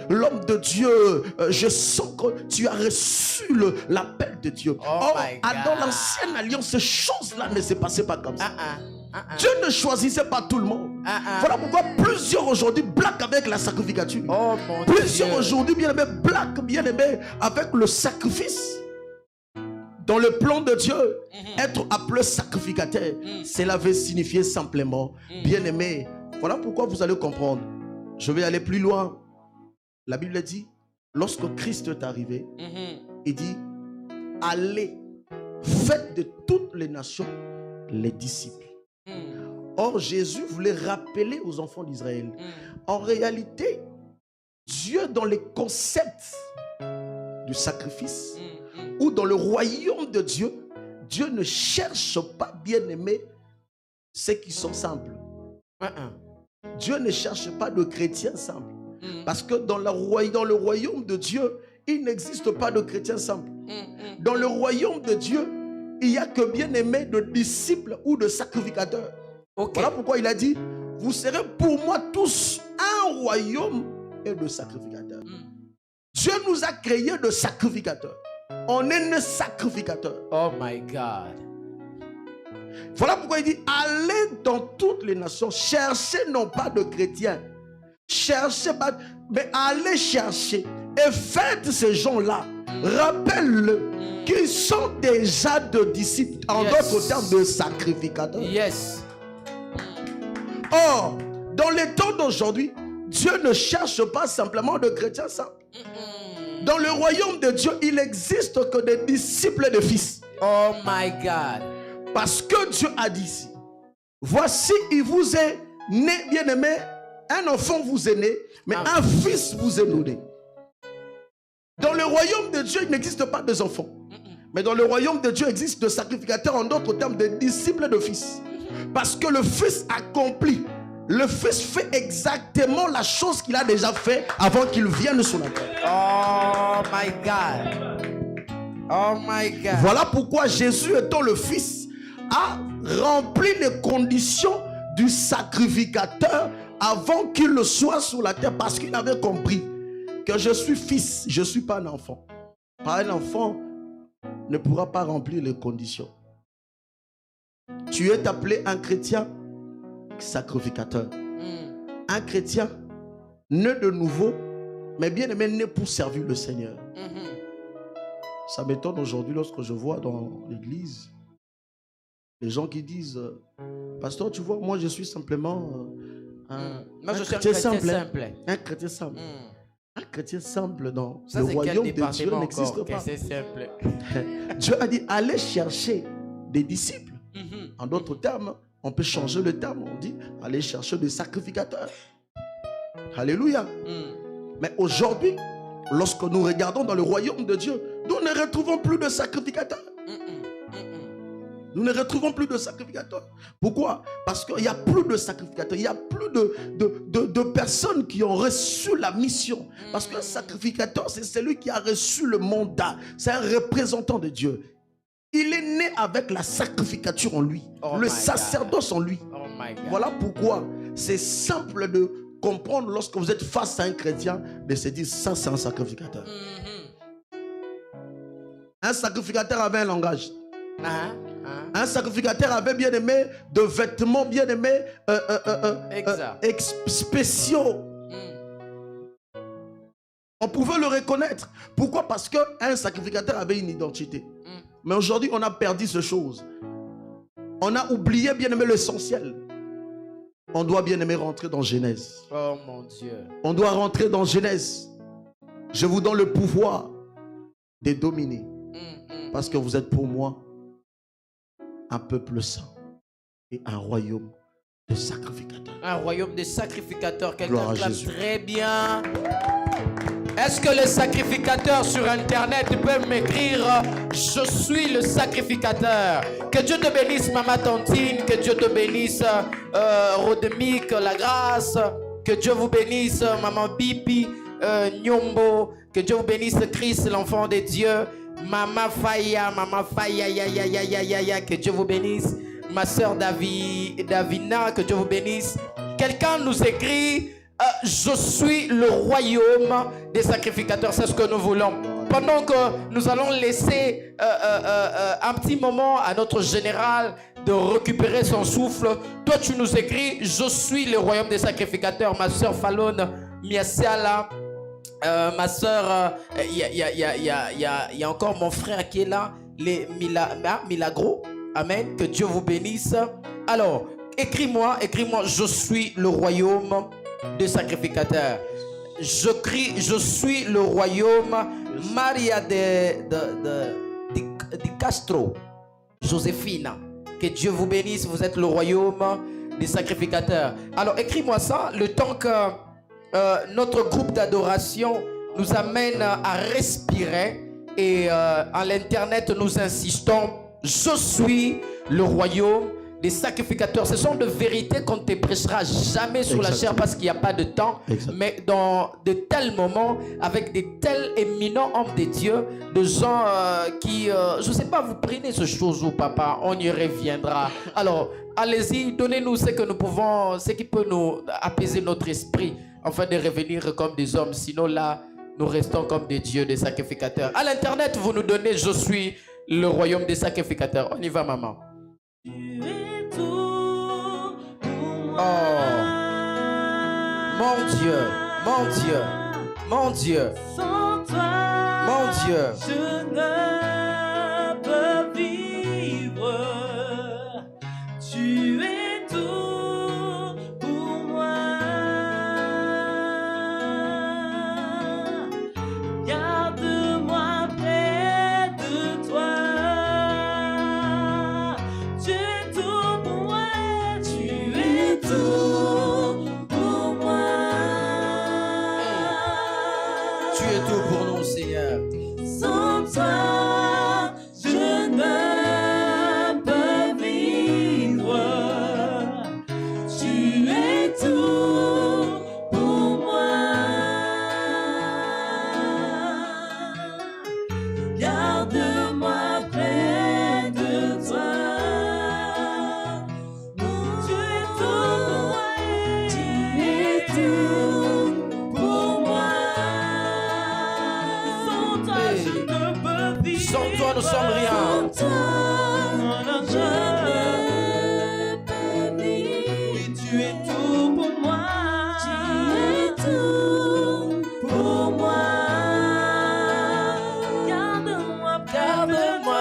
l'homme de Dieu, je sens que tu as reçu l'appel de Dieu. Or, dans l'ancienne alliance, ces choses-là ne se passaient pas comme ça. Dieu ne choisissait pas tout le monde. Voilà pourquoi plusieurs aujourd'hui blaguent avec la sacrificature. Plusieurs aujourd'hui, bien-aimé, blaguent, bien-aimé, avec le sacrifice. Dans le plan de Dieu, être appelé sacrificateur, cela veut signifier simplement, bien-aimé. Voilà pourquoi vous allez comprendre. Je vais aller plus loin. La Bible dit, lorsque Christ est arrivé, il dit, allez, faites de toutes les nations les disciples. Or, Jésus voulait rappeler aux enfants d'Israël, en réalité, Dieu dans les concepts du sacrifice, ou dans le royaume de Dieu, Dieu ne cherche pas, bien-aimé, ceux qui sont simples. Dieu ne cherche pas de chrétiens simples. Parce que dans le royaume de Dieu, il n'existe pas de chrétiens simples. Dans le royaume de Dieu, il n'y a que, bien-aimé, de disciples ou de sacrificateurs. Voilà pourquoi il a dit, vous serez pour moi tous un royaume et de sacrificateurs. Dieu nous a créés de sacrificateurs. On est né sacrificateur.
Oh my God.
Voilà pourquoi il dit, allez dans toutes les nations, cherchez non pas de chrétiens, cherchez pas, mais allez chercher et faites ces gens-là, rappelle-le qu'ils sont déjà de disciples, en d'autres termes de sacrificateurs.
Yes.
Or, dans les temps d'aujourd'hui, Dieu ne cherche pas simplement de chrétiens simples. Dans le royaume de Dieu, il n'existe que des disciples de fils.
Oh my God.
Parce que Dieu a dit ici, voici, il vous est né, bien-aimé, un enfant vous est né, mais un fils vous est né. Dans le royaume de Dieu, il n'existe pas des enfants. Mais dans le royaume de Dieu, il existe des sacrificateurs, en d'autres termes, des disciples de fils. Parce que le fils accomplit. Le fils fait exactement la chose qu'il a déjà fait avant qu'il vienne sur la terre.
Oh my God. Oh my God.
Voilà pourquoi Jésus, étant le fils, a rempli les conditions du sacrificateur avant qu'il le soit sur la terre, parce qu'il avait compris que je suis fils, je ne suis pas un enfant. Un enfant ne pourra pas remplir les conditions. Tu es appelé un chrétien sacrificateur. Un chrétien né de nouveau, mais bien aimé, né pour servir le Seigneur. Ça m'étonne aujourd'hui lorsque je vois dans l'église les gens qui disent, pasteur, tu vois, moi je suis simplement un chrétien simple. Un chrétien simple. Un chrétien simple dans le royaume de Dieu n'existe pas.
Simple.
Dieu a dit, allez chercher des disciples. En d'autres termes, on peut changer le terme. On dit, allez chercher des sacrificateurs. Alléluia. Mais aujourd'hui, lorsque nous regardons dans le royaume de Dieu, nous ne retrouvons plus de sacrificateurs. Nous ne retrouvons plus de sacrificateurs. Pourquoi? Parce qu'il n'y a plus de sacrificateurs. Il n'y a plus de personnes qui ont reçu la mission. Parce qu'un sacrificateur, c'est celui qui a reçu le mandat. C'est un représentant de Dieu. Il est né avec la sacrificature en lui. Le sacerdoce en lui. Voilà pourquoi c'est simple de comprendre lorsque vous êtes face à un chrétien, de se dire, ça c'est un sacrificateur. Un sacrificateur avait un langage.
Ah, ah.
Un sacrificateur avait bien aimé de vêtements bien aimés spéciaux. On pouvait le reconnaître. Pourquoi? Parce qu'un sacrificateur avait une identité. Mais aujourd'hui, on a perdu ces choses. On a oublié bien aimé l'essentiel. On doit bien aimer rentrer dans Genèse.
Oh mon Dieu.
On doit rentrer dans Genèse. Je vous donne le pouvoir de dominer. Parce que vous êtes pour moi un peuple saint et un royaume de sacrificateurs.
Un royaume de sacrificateurs. Quelqu'un
Gloire à
clame
Jésus.
très bien. Est-ce que les sacrificateurs sur Internet peuvent m'écrire « Je suis le sacrificateur ». Que Dieu te bénisse, Maman Tantine. Que Dieu te bénisse, Rodemique, la grâce. Que Dieu vous bénisse, Maman Bibi, Nyombo. Que Dieu vous bénisse, Christ, l'enfant de Dieu. Maman Faya, ya. Que Dieu vous bénisse. Ma soeur Davina, que Dieu vous bénisse. Quelqu'un nous écrit je suis le royaume des sacrificateurs. C'est ce que nous voulons. Pendant que nous allons laisser un petit moment à notre général de récupérer son souffle, toi tu nous écris je suis le royaume des sacrificateurs. Ma soeur Fallon Miasiala, ma soeur, il y a encore mon frère qui est là, les Milagro. Amen. Que Dieu vous bénisse. Alors, écris-moi, je suis le royaume des sacrificateurs. Je crie, je suis le royaume. Maria de Castro, Joséphine. Que Dieu vous bénisse, vous êtes le royaume des sacrificateurs. Alors, écris-moi ça, le temps que notre groupe d'adoration nous amène à respirer. Et à l'internet, nous insistons. Je suis le royaume des sacrificateurs. Ce sont de vérités qu'on ne te prêchera jamais sur la chair parce qu'il n'y a pas de temps. Mais dans de tels moments, avec de tels éminents hommes de Dieu, de gens qui, je ne sais pas, vous prenez ce chose ou papa, on y reviendra. Alors, allez-y, donnez-nous ce que nous pouvons, ce qui peut nous apaiser notre esprit, afin de revenir comme des hommes. Sinon là, nous restons comme des dieux, des sacrificateurs. À l'internet, vous nous donnez, je suis le royaume des sacrificateurs. On y va, maman. Oh, mon Dieu, mon Dieu, mon Dieu,
Sans toi,
mon Dieu.
je ne peux vivre. Tu es tout pour moi. Garde-moi près de toi. Tu es tout pour moi. Tu es tout pour moi.
Tu es tout pour nous, Seigneur.
Sans toi, je ne peux vivre. Tu es tout pour moi. Garde-moi près de toi. Tu es tout pour moi. Tu es tout pour moi. Sans toi, je ne peux vivre.
Sans toi, nous sommes rien.
Sans toi, je ne peux vivre. Oui, tu es tout pour moi. Tu es tout pour moi. Garde-moi près de toi.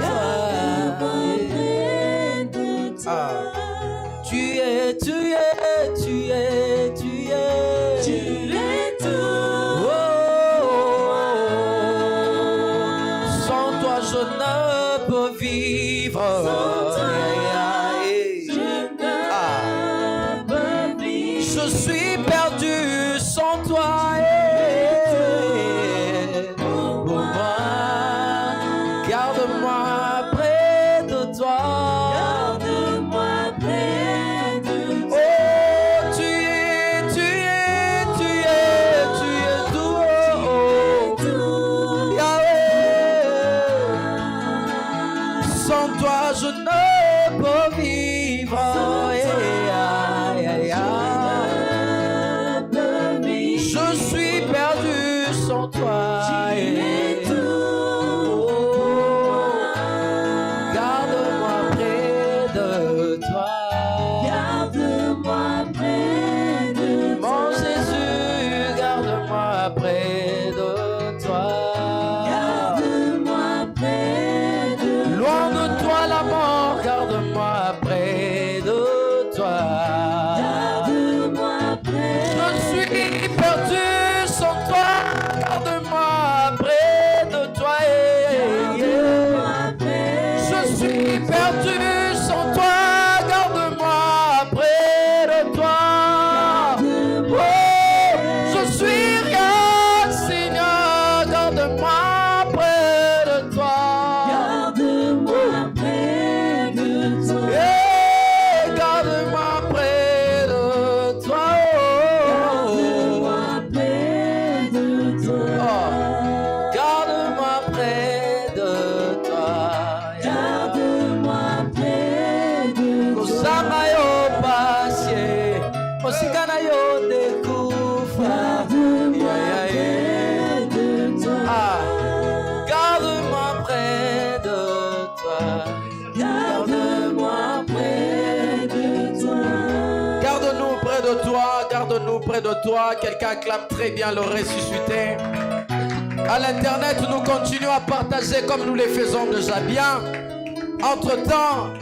Garde-moi près de toi.
Tu es, tu es, tu es, tu es.
Tu es tout.
Sans toi, je ne peux vivre.
Sans toi,
Aïe,
je
aïe.
ne peux vivre.
Je suis perdu sans toi.
Pour
Pour
moi.
moi, garde-moi près de toi.
Garde-moi près de toi.
Oh, tu es, tu es, tu es, tu es tout. Oh,
Tout.
Yahweh. Sans toi, je ne peux vivre. Aïe, aïe, aïe.
Je ne peux vivre.
Je suis découvre.
Garde-moi près de toi.
Garde-moi près de toi.
Garde-moi près de toi.
Garde-nous près de toi. Garde-nous près de toi. Quelqu'un acclame très bien le ressuscité. À l'internet, nous continuons à partager comme nous les faisons déjà bien. Entre-temps,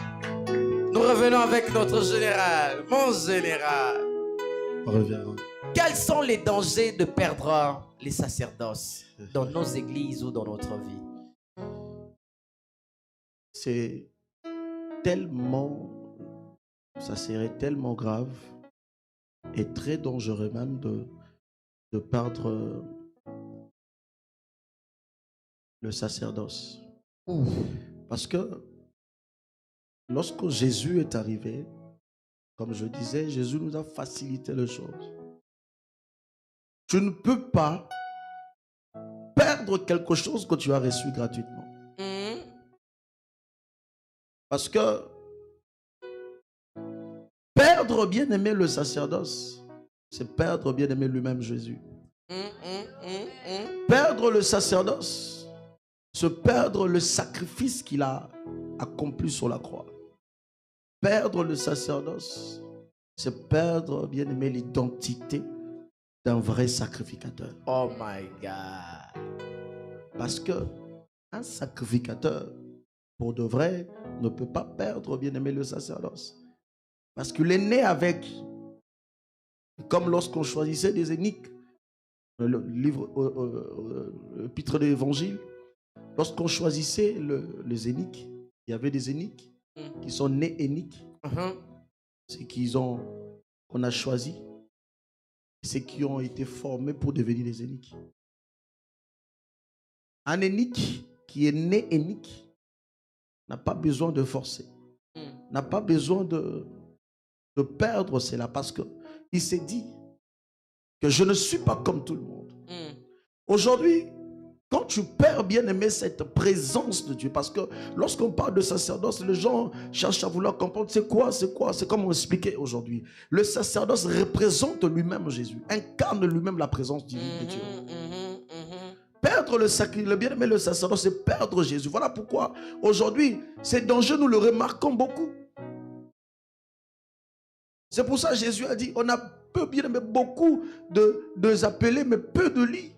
nous revenons avec notre général. Mon général.
Révérend.
Quels sont les dangers de perdre les sacerdoces dans nos églises ou dans notre vie?
C'est tellement, ça serait tellement grave et très dangereux même de perdre le sacerdoce. Parce que lorsque Jésus est arrivé, comme je disais, Jésus nous a facilité les choses. Tu ne peux pas perdre quelque chose que tu as reçu gratuitement. Parce que perdre bien-aimé le sacerdoce, c'est perdre bien-aimé lui-même Jésus. Perdre le sacerdoce, c'est perdre le sacrifice qu'il a accompli sur la croix. Perdre le sacerdoce, c'est perdre bien-aimé l'identité d'un vrai sacrificateur.
Oh my God.
Parce que un sacrificateur, pour de vrai, ne peut pas perdre bien-aimé le sacerdoce. Parce qu'il est né avec. Comme lorsqu'on choisissait des éniques, le livre, l'épître de l'Évangile, lorsqu'on choisissait les éniques, il y avait des éniques qui sont nés éniques. C'est qu'on a choisi. C'est qui ont été formés pour devenir des éniques. Un énique qui est né énique n'a pas besoin de forcer, n'a pas besoin de perdre cela parce qu'il s'est dit que je ne suis pas comme tout le monde. Aujourd'hui, quand tu perds bien aimé cette présence de Dieu, parce que lorsqu'on parle de sacerdoce, les gens cherchent à vouloir comprendre c'est quoi, c'est comme on expliquait aujourd'hui. Le sacerdoce représente lui-même Jésus, incarne lui-même la présence divine de Dieu. Perdre le bien-aimé, le sacerdoce, c'est perdre Jésus. Voilà pourquoi aujourd'hui, ces dangers, nous le remarquons beaucoup. C'est pour ça que Jésus a dit, on a peu bien-aimé, beaucoup de appelés, mais peu de lits.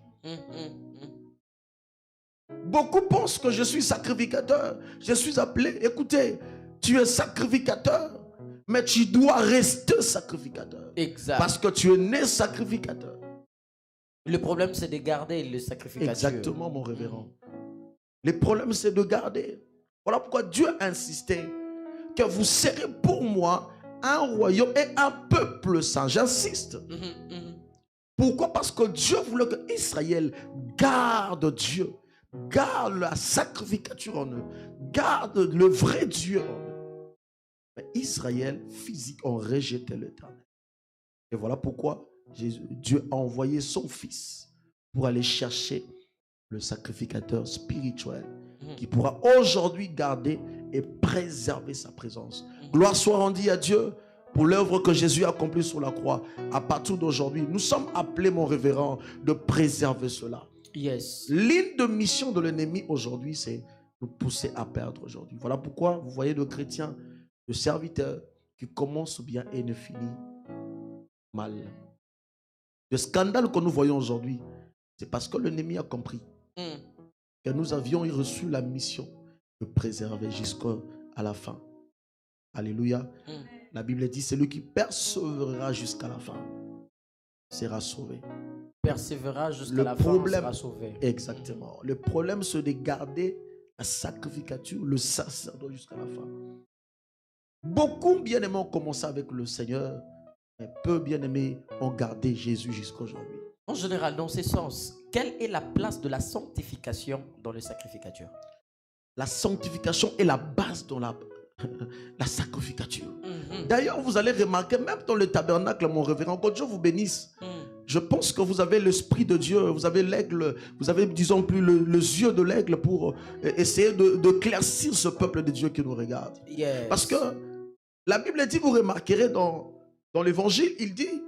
Beaucoup pensent que je suis sacrificateur. Je suis appelé. Écoutez, tu es sacrificateur, mais tu dois rester sacrificateur.
Exact.
Parce que tu es né sacrificateur.
Le problème, c'est de garder le sacrificateur.
Exactement, mon révérend. Le problème, c'est de garder. Voilà pourquoi Dieu a insisté que vous serez pour moi un royaume et un peuple saint. J'insiste. Pourquoi? Parce que Dieu voulait que Israël garde Dieu, garde la sacrificature en eux, garde le vrai Dieu en eux. Mais Israël, physique, ont rejeté l'Éternel. Et voilà pourquoi Dieu a envoyé son fils pour aller chercher le sacrificateur spirituel qui pourra aujourd'hui garder et préserver sa présence. Gloire soit rendue à Dieu pour l'œuvre que Jésus a accomplie sur la croix. À partir d'aujourd'hui, nous sommes appelés, mon révérend, de préserver cela.
Yes.
L'île de mission de l'ennemi aujourd'hui, c'est nous pousser à perdre aujourd'hui. Voilà pourquoi vous voyez de chrétiens, de serviteurs qui commencent bien et ne finissent mal. Le scandale que nous voyons aujourd'hui, c'est parce que l'ennemi a compris que nous avions reçu la mission de préserver jusqu'à la fin. Alléluia. La Bible dit, celui qui persévérera jusqu'à la fin sera sauvé.
Persévérera jusqu'à la fin, sera sauvé.
Exactement. Le problème, c'est de garder la sacrificature, le sacerdoce jusqu'à la fin. Beaucoup bien-aimés ont commencé avec le Seigneur, mais peu bien-aimés ont gardé Jésus jusqu'à aujourd'hui.
En général, dans ce sens, quelle est la place de la sanctification dans le sacrificature?
La sanctification est la base dans la sacrificature. D'ailleurs, vous allez remarquer, même dans le tabernacle, mon révérend, quand Dieu vous bénisse, je pense que vous avez l'esprit de Dieu, vous avez l'aigle, vous avez, disons plus, les yeux de l'aigle pour essayer de claircir ce peuple de Dieu qui nous regarde.
Yes.
Parce que la Bible dit, vous remarquerez dans l'évangile, il dit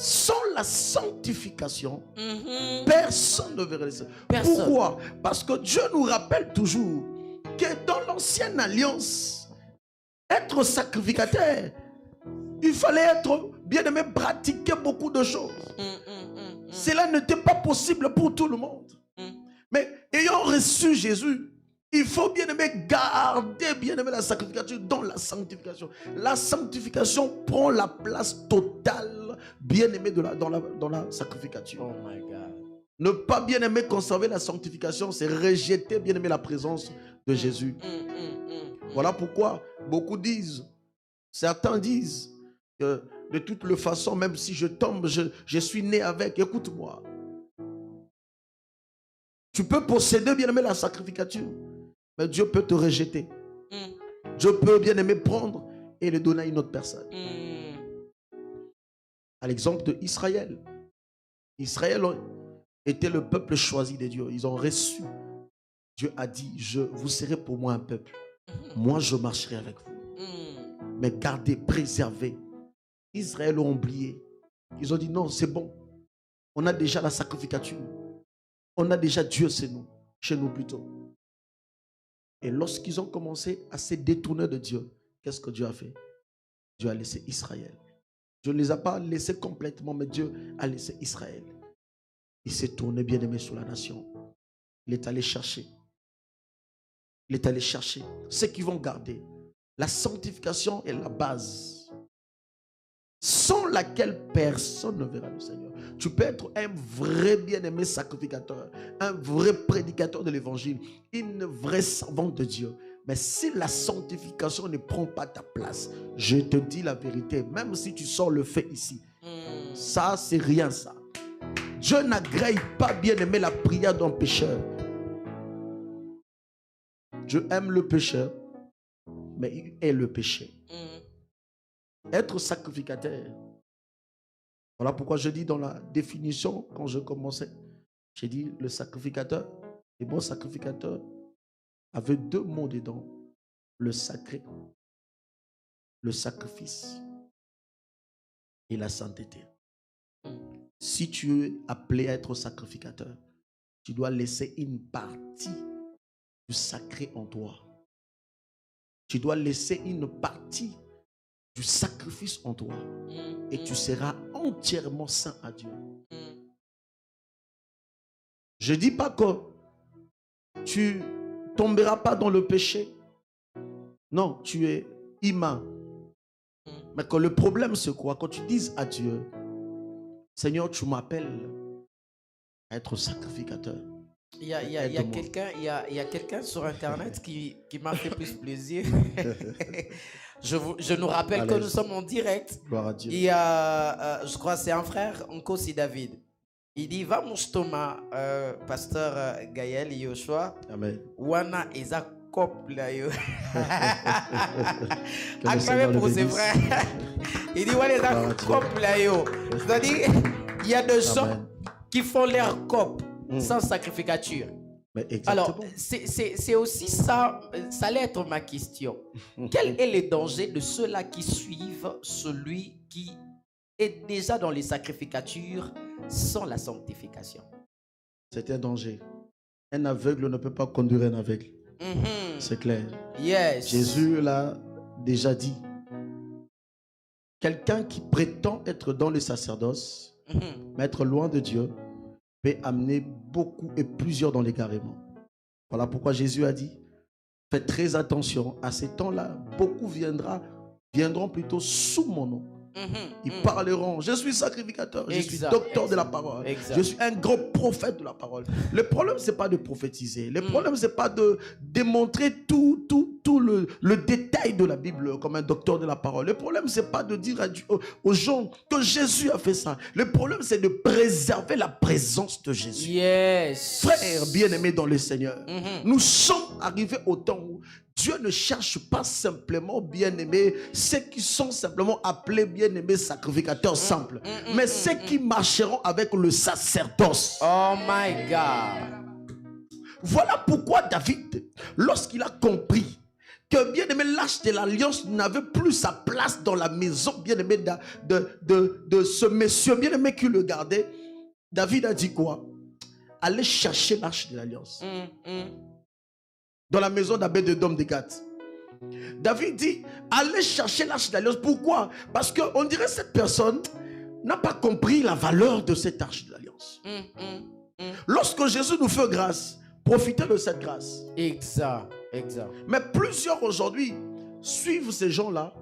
Sans la sanctification,
Mhm.
personne ne verra le Seigneur.
Personne.
Pourquoi? Parce que Dieu nous rappelle toujours que dans l'ancienne alliance, être sacrificateur, il fallait être bien-aimé, pratiquer beaucoup de choses. Cela n'était pas possible pour tout le monde. Mais ayant reçu Jésus, il faut bien-aimé garder bien-aimé la sacrification dans la sanctification. La sanctification prend la place totale bien-aimé dans la sacrification.
Oh my God.
Ne pas bien-aimé conserver la sanctification, c'est rejeter bien-aimé la présence de Jésus. Voilà pourquoi beaucoup disent, certains disent que de toutes les façons, même si je tombe, je suis né avec. Écoute-moi. Tu peux posséder bien-aimé la sacrificature, mais Dieu peut te rejeter. Dieu peut bien-aimé prendre et le donner à une autre personne. À l'exemple de Israël. Israël était le peuple choisi de Dieu. Ils ont reçu. Dieu a dit, vous serez pour moi un peuple. Moi, je marcherai avec vous. Mais gardez, préservez. Israël ont oublié. Ils ont dit non, c'est bon. On a déjà la sacrificature. On a déjà Dieu chez nous plutôt. Et lorsqu'ils ont commencé à se détourner de Dieu, qu'est-ce que Dieu a fait? Dieu a laissé Israël. Dieu ne les a pas laissés complètement, mais Dieu a laissé Israël. Il s'est tourné bien aimé sur la nation. Il est allé chercher. Il est allé chercher ceux qui vont garder. La sanctification est la base, sans laquelle personne ne verra le Seigneur. Tu peux être un vrai bien-aimé sacrificateur, un vrai prédicateur de l'évangile, une vraie servante de Dieu. Mais si la sanctification ne prend pas ta place, je te dis la vérité, même si tu sors le fait ici, ça c'est rien ça. Dieu n'agrée pas bien-aimé la prière d'un pécheur. Dieu aime le pécheur, mais il est le péché. Être sacrificateur. Voilà pourquoi je dis dans la définition, quand je commençais, j'ai dit le sacrificateur, les bons sacrificateurs avaient deux mots dedans. Le sacré, le sacrifice et la sainteté. Si tu es appelé à être sacrificateur, tu dois laisser une partie du sacré en toi. Tu dois laisser une partie du sacrifice en toi et tu seras entièrement saint à Dieu. Je ne dis pas que tu tomberas pas dans le péché. Non, tu es humain. Mais que le problème c'est quoi? Quand tu dises à Dieu, Seigneur, tu m'appelles à être sacrificateur.
Il y a quelqu'un sur Internet qui m'a fait plus plaisir. Je nous rappelle que nous sommes en direct.
Gloire à Dieu.
Il y a, je crois que c'est un frère, Nkosi David. Il dit, va mon stoma, pasteur Gaël Yoshua.
Amen.
Wana eza couple là yo.
Que le Seigneur le
pour ses
bénisse.
frères. Il dit, wana eza
Gloire à Dieu.
couple là yo. C'est-à-dire, il y a des gens
Amen.
qui font leur couple sans sacrificature.
Mais exactement.
Alors, c'est aussi ça, ça allait être ma question. Quel est le danger de ceux-là qui suivent celui qui est déjà dans les sacrificatures sans la sanctification?
C'est un danger. Un aveugle ne peut pas conduire un aveugle. C'est clair.
Yes.
Jésus l'a déjà dit. Quelqu'un qui prétend être dans le sacerdoce, mais être loin de Dieu, peut amener beaucoup et plusieurs dans l'égarement. Voilà pourquoi Jésus a dit, faites très attention, à ces temps-là, beaucoup viendront plutôt sous mon nom. Ils parleront, je suis sacrificateur, je suis
Exact.
docteur de la parole,
Exact.
je suis un grand prophète de la parole. Le problème, c'est pas de prophétiser, le problème, c'est pas de démontrer tout le détail de la Bible comme un docteur de la parole. Le problème, c'est pas de dire aux gens que Jésus a fait ça. Le problème, c'est de préserver la présence de Jésus.
Yes.
Frères bien-aimés dans le Seigneur, nous sommes arrivés au temps où Dieu ne cherche pas simplement bien-aimés, ceux qui sont simplement appelés bien-aimés sacrificateurs simples, mais ceux qui marcheront avec le sacerdoce.
Oh my God.
Voilà pourquoi David, lorsqu'il a compris que, bien aimé, l'arche de l'alliance n'avait plus sa place dans la maison, bien aimé, de ce monsieur, bien aimé, qui le gardait. David a dit quoi? Allez chercher l'arche de l'alliance dans la maison d'Obed-Édom de Gath. David dit, allez chercher l'arche de l'alliance. Pourquoi? Parce qu'on dirait que cette personne n'a pas compris la valeur de cette arche de l'alliance. Lorsque Jésus nous fait grâce, profitez de cette grâce.
Exact.
Mais plusieurs aujourd'hui suivent ces gens-là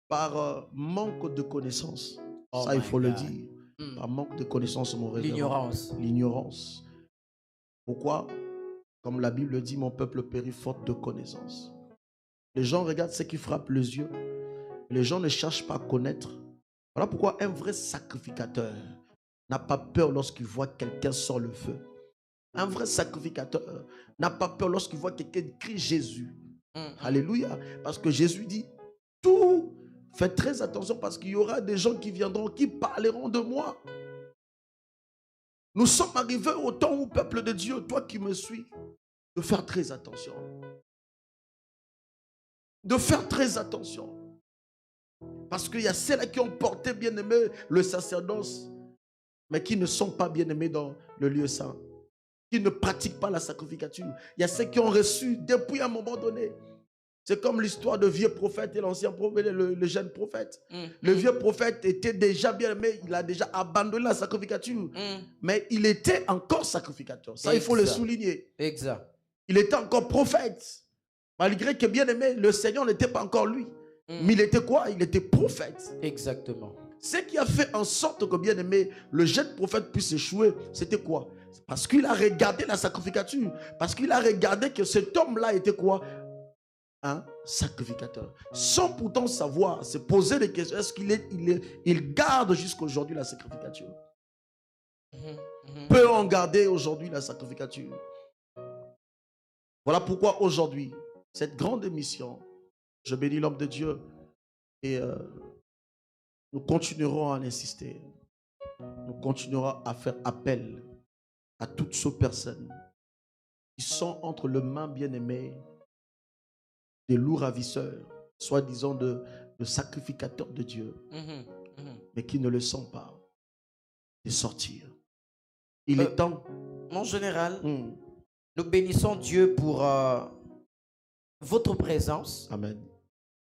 par manque de connaissances.
Oh
ça, il faut le
God.
dire. Par manque de connaissances, mon révérend.
L'ignorance.
L'ignorance. Pourquoi? Comme la Bible dit, mon peuple périt faute de connaissances. Les gens regardent ce qui frappe les yeux. Les gens ne cherchent pas à connaître. Voilà pourquoi un vrai sacrificateur n'a pas peur lorsqu'il voit quelqu'un sort le feu. Un vrai sacrificateur n'a pas peur lorsqu'il voit quelqu'un crier Jésus. Alléluia. Parce que Jésus dit, tout, faites très attention parce qu'il y aura des gens qui viendront, qui parleront de moi. Nous sommes arrivés au temps où, peuple de Dieu, toi qui me suis, de faire très attention. De faire très attention. Parce qu'il y a ceux-là qui ont porté, bien aimé, le sacerdoce, mais qui ne sont pas bien aimés dans le lieu saint, qui ne pratiquent pas la sacrificature. Il y a ceux qui ont reçu depuis un moment donné. C'est comme l'histoire de vieux prophète et l'ancien prophète, le jeune prophète. Le vieux prophète était déjà bien aimé, il a déjà abandonné la sacrificature, mais il était encore sacrificateur. Ça, il faut le souligner.
Exact.
Il était encore prophète, malgré que bien aimé, le Seigneur n'était pas encore lui. Mais il était quoi? Il était prophète.
Exactement.
Ce qui a fait en sorte que, bien aimé, le jeune prophète puisse échouer, c'était quoi? Parce qu'il a regardé la sacrificature. Parce qu'il a regardé que cet homme-là était quoi? Un sacrificateur. Sans pourtant savoir, se poser des questions. Est-ce qu'il garde jusqu'à aujourd'hui la sacrificature? Peut-on garder aujourd'hui la sacrificature? Voilà pourquoi aujourd'hui, cette grande émission, je bénis l'homme de Dieu et nous continuerons à insister. Nous continuerons à faire appel à toutes ces personnes qui sont entre les mains bien-aimées des loups ravisseurs, soi-disant de sacrificateurs de Dieu, mais qui ne le sont pas, de sortir. Il est temps.
Mon général, nous bénissons Dieu pour votre présence.
Amen.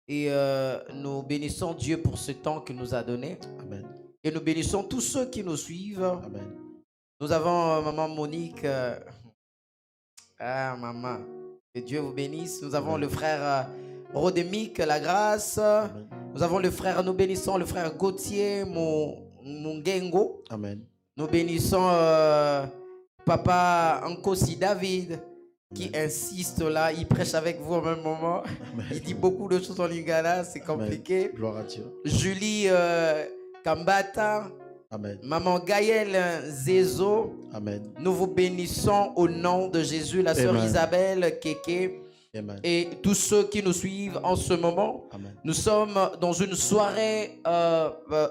Et nous bénissons Dieu pour ce temps qu'il nous a donné.
Amen.
Et nous bénissons tous ceux qui nous suivent.
Amen.
Nous avons maman Monique. Maman. Que Dieu vous bénisse. Nous avons le frère Rodemic, la grâce.
Amen.
Nous avons le frère, nous bénissons le frère Gauthier Mungengo.
Amen.
Nous bénissons Papa Nkosi David qui insiste là. Il prêche avec vous au même moment.
Amen.
Il dit beaucoup de choses en lingala, c'est compliqué.
Amen. Gloire à Dieu.
Julie Kambata.
Amen.
Maman Gaëlle Zezo.
Amen.
Nous vous bénissons au nom de Jésus, la sœur
Amen.
Isabelle Keke.
Amen.
Et tous ceux qui nous suivent en ce moment.
Amen.
Nous sommes dans une soirée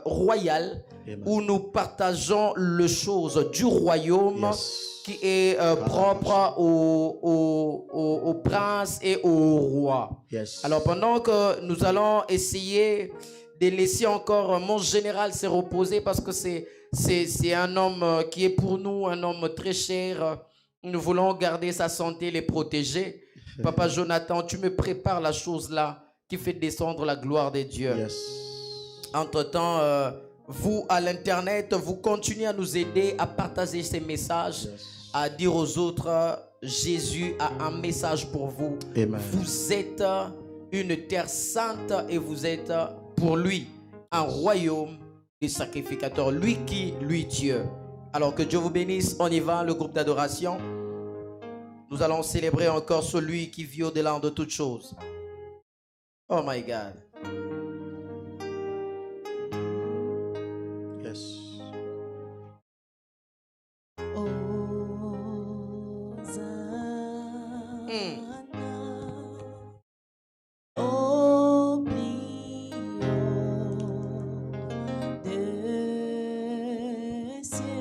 royale.
Amen.
Où nous partageons les choses du royaume.
Yes.
Qui est propre au prince et au roi.
Yes.
Alors pendant que nous allons essayer de laisser encore mon général se reposer parce que c'est un homme qui est pour nous un homme très cher. Nous voulons garder sa santé, les protéger. Papa Jonathan, tu me prépares la chose là qui fait descendre la gloire de Dieu.
Yes.
Entre-temps, vous à l'internet, vous continuez à nous aider à partager ces messages,
Yes.
à dire aux autres, Jésus a un message pour vous.
Amen.
Vous êtes une terre sainte et vous êtes pour lui un royaume des sacrificateurs. Lui qui, lui Dieu. Alors que Dieu vous bénisse, on y va, le groupe d'adoration. Nous allons célébrer encore celui qui vit au-delà de toutes choses. Oh my God.
Yes.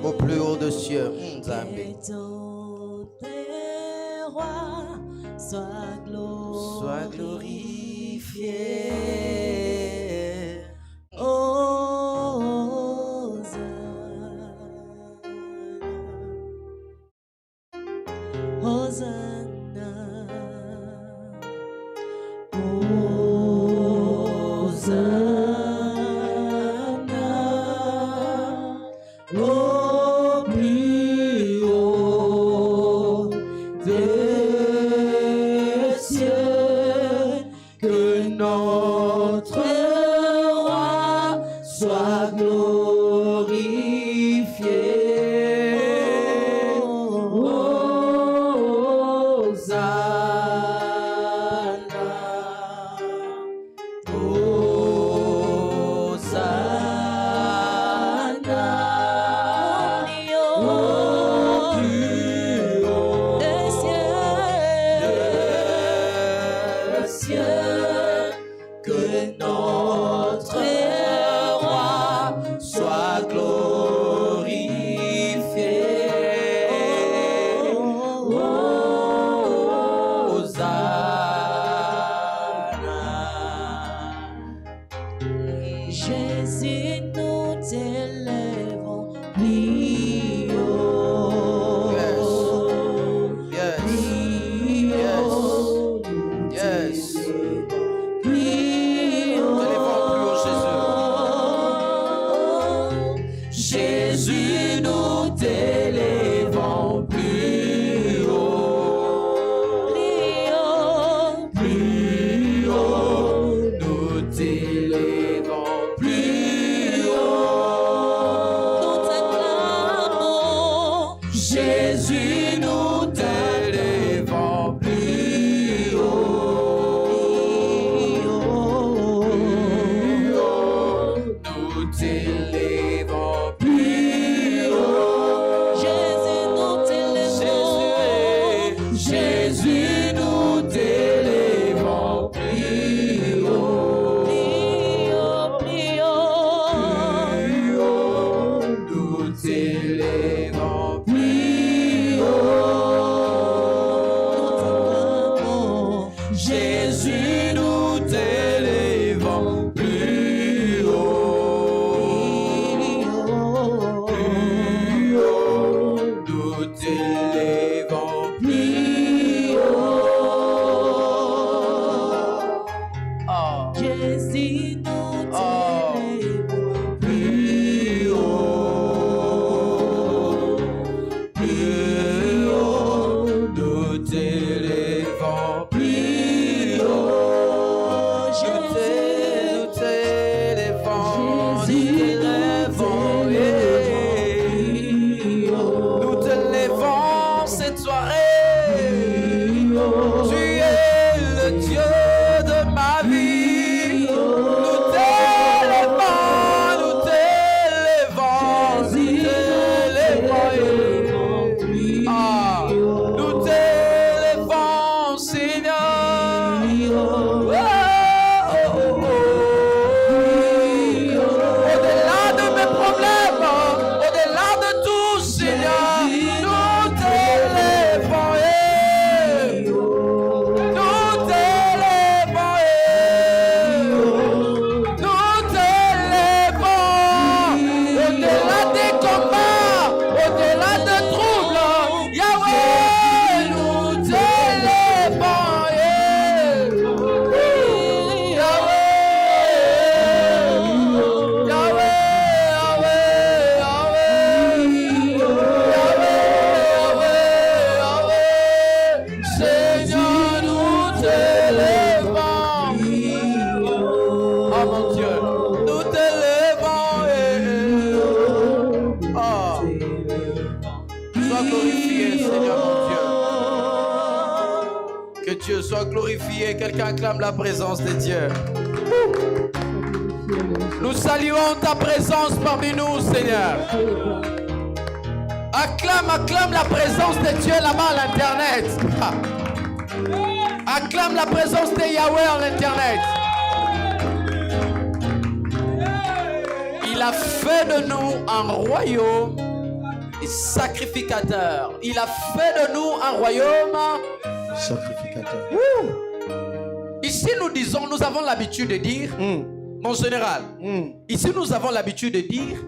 Au plus haut des cieux, Nzambe.
roi, sois glorifié. Hosanna, Hosanna, au plus haut des cieux, que notre roi soit glorifié. Jésus, nous t'élèvons plus haut.
Yes.
Plus haut.
Yes.
Plus haut.
Nous t'élèvons plus haut, Jésus.
Jésus, nous t'élèvons plus haut. Plus haut. Plus haut. Nous t'élèvons. Jésus, nous t'élèvons plus haut. Plus haut. Nous t'élèvons plus haut. Jésus, nous t'élèvons. Jésus, nous t'élèvons plus haut. Plus haut, plus haut. Plus haut. Nous t'élèvons plus haut. Jésus, nous t'élèvons plus haut. Plus haut. Nous t'élèvons plus haut.
Oh.
Jésus, nous
Oh.
t'élèvons plus haut. Plus haut. Nous t'élèvons plus haut.
Nous t'élèvons, nous t'élèvons cette soirée. Tu es le Dieu de ma vie. Nous t'élèvons, nous t'élèvons, nous t'élèvons. Ah, nous t'élèvons, Seigneur. Au-delà de mes problèmes, au-delà de tout, Seigneur, nous t'élèvons. Nous t'élèvons. Nous t'élèvons. Au-delà des combats, au-delà de troubles, Yahweh, nous t'élèvons. Seigneur, nous t'élèvons. Oh mon Dieu, nous t'élèvons. Oh, sois glorifié, Seigneur mon Dieu. Que Dieu soit glorifié. Quelqu'un acclame la présence de Dieu. Nous saluons ta présence parmi nous, Seigneur. Acclame la présence de Dieu là-bas à l'internet. Acclame la présence de Yahweh à l'internet. Il a fait de nous un royaume sacrificateur. Il a fait de nous un royaume
Sacrificateur.
Ici, nous disons, nous avons l'habitude de dire, mon général, ici, nous avons l'habitude de dire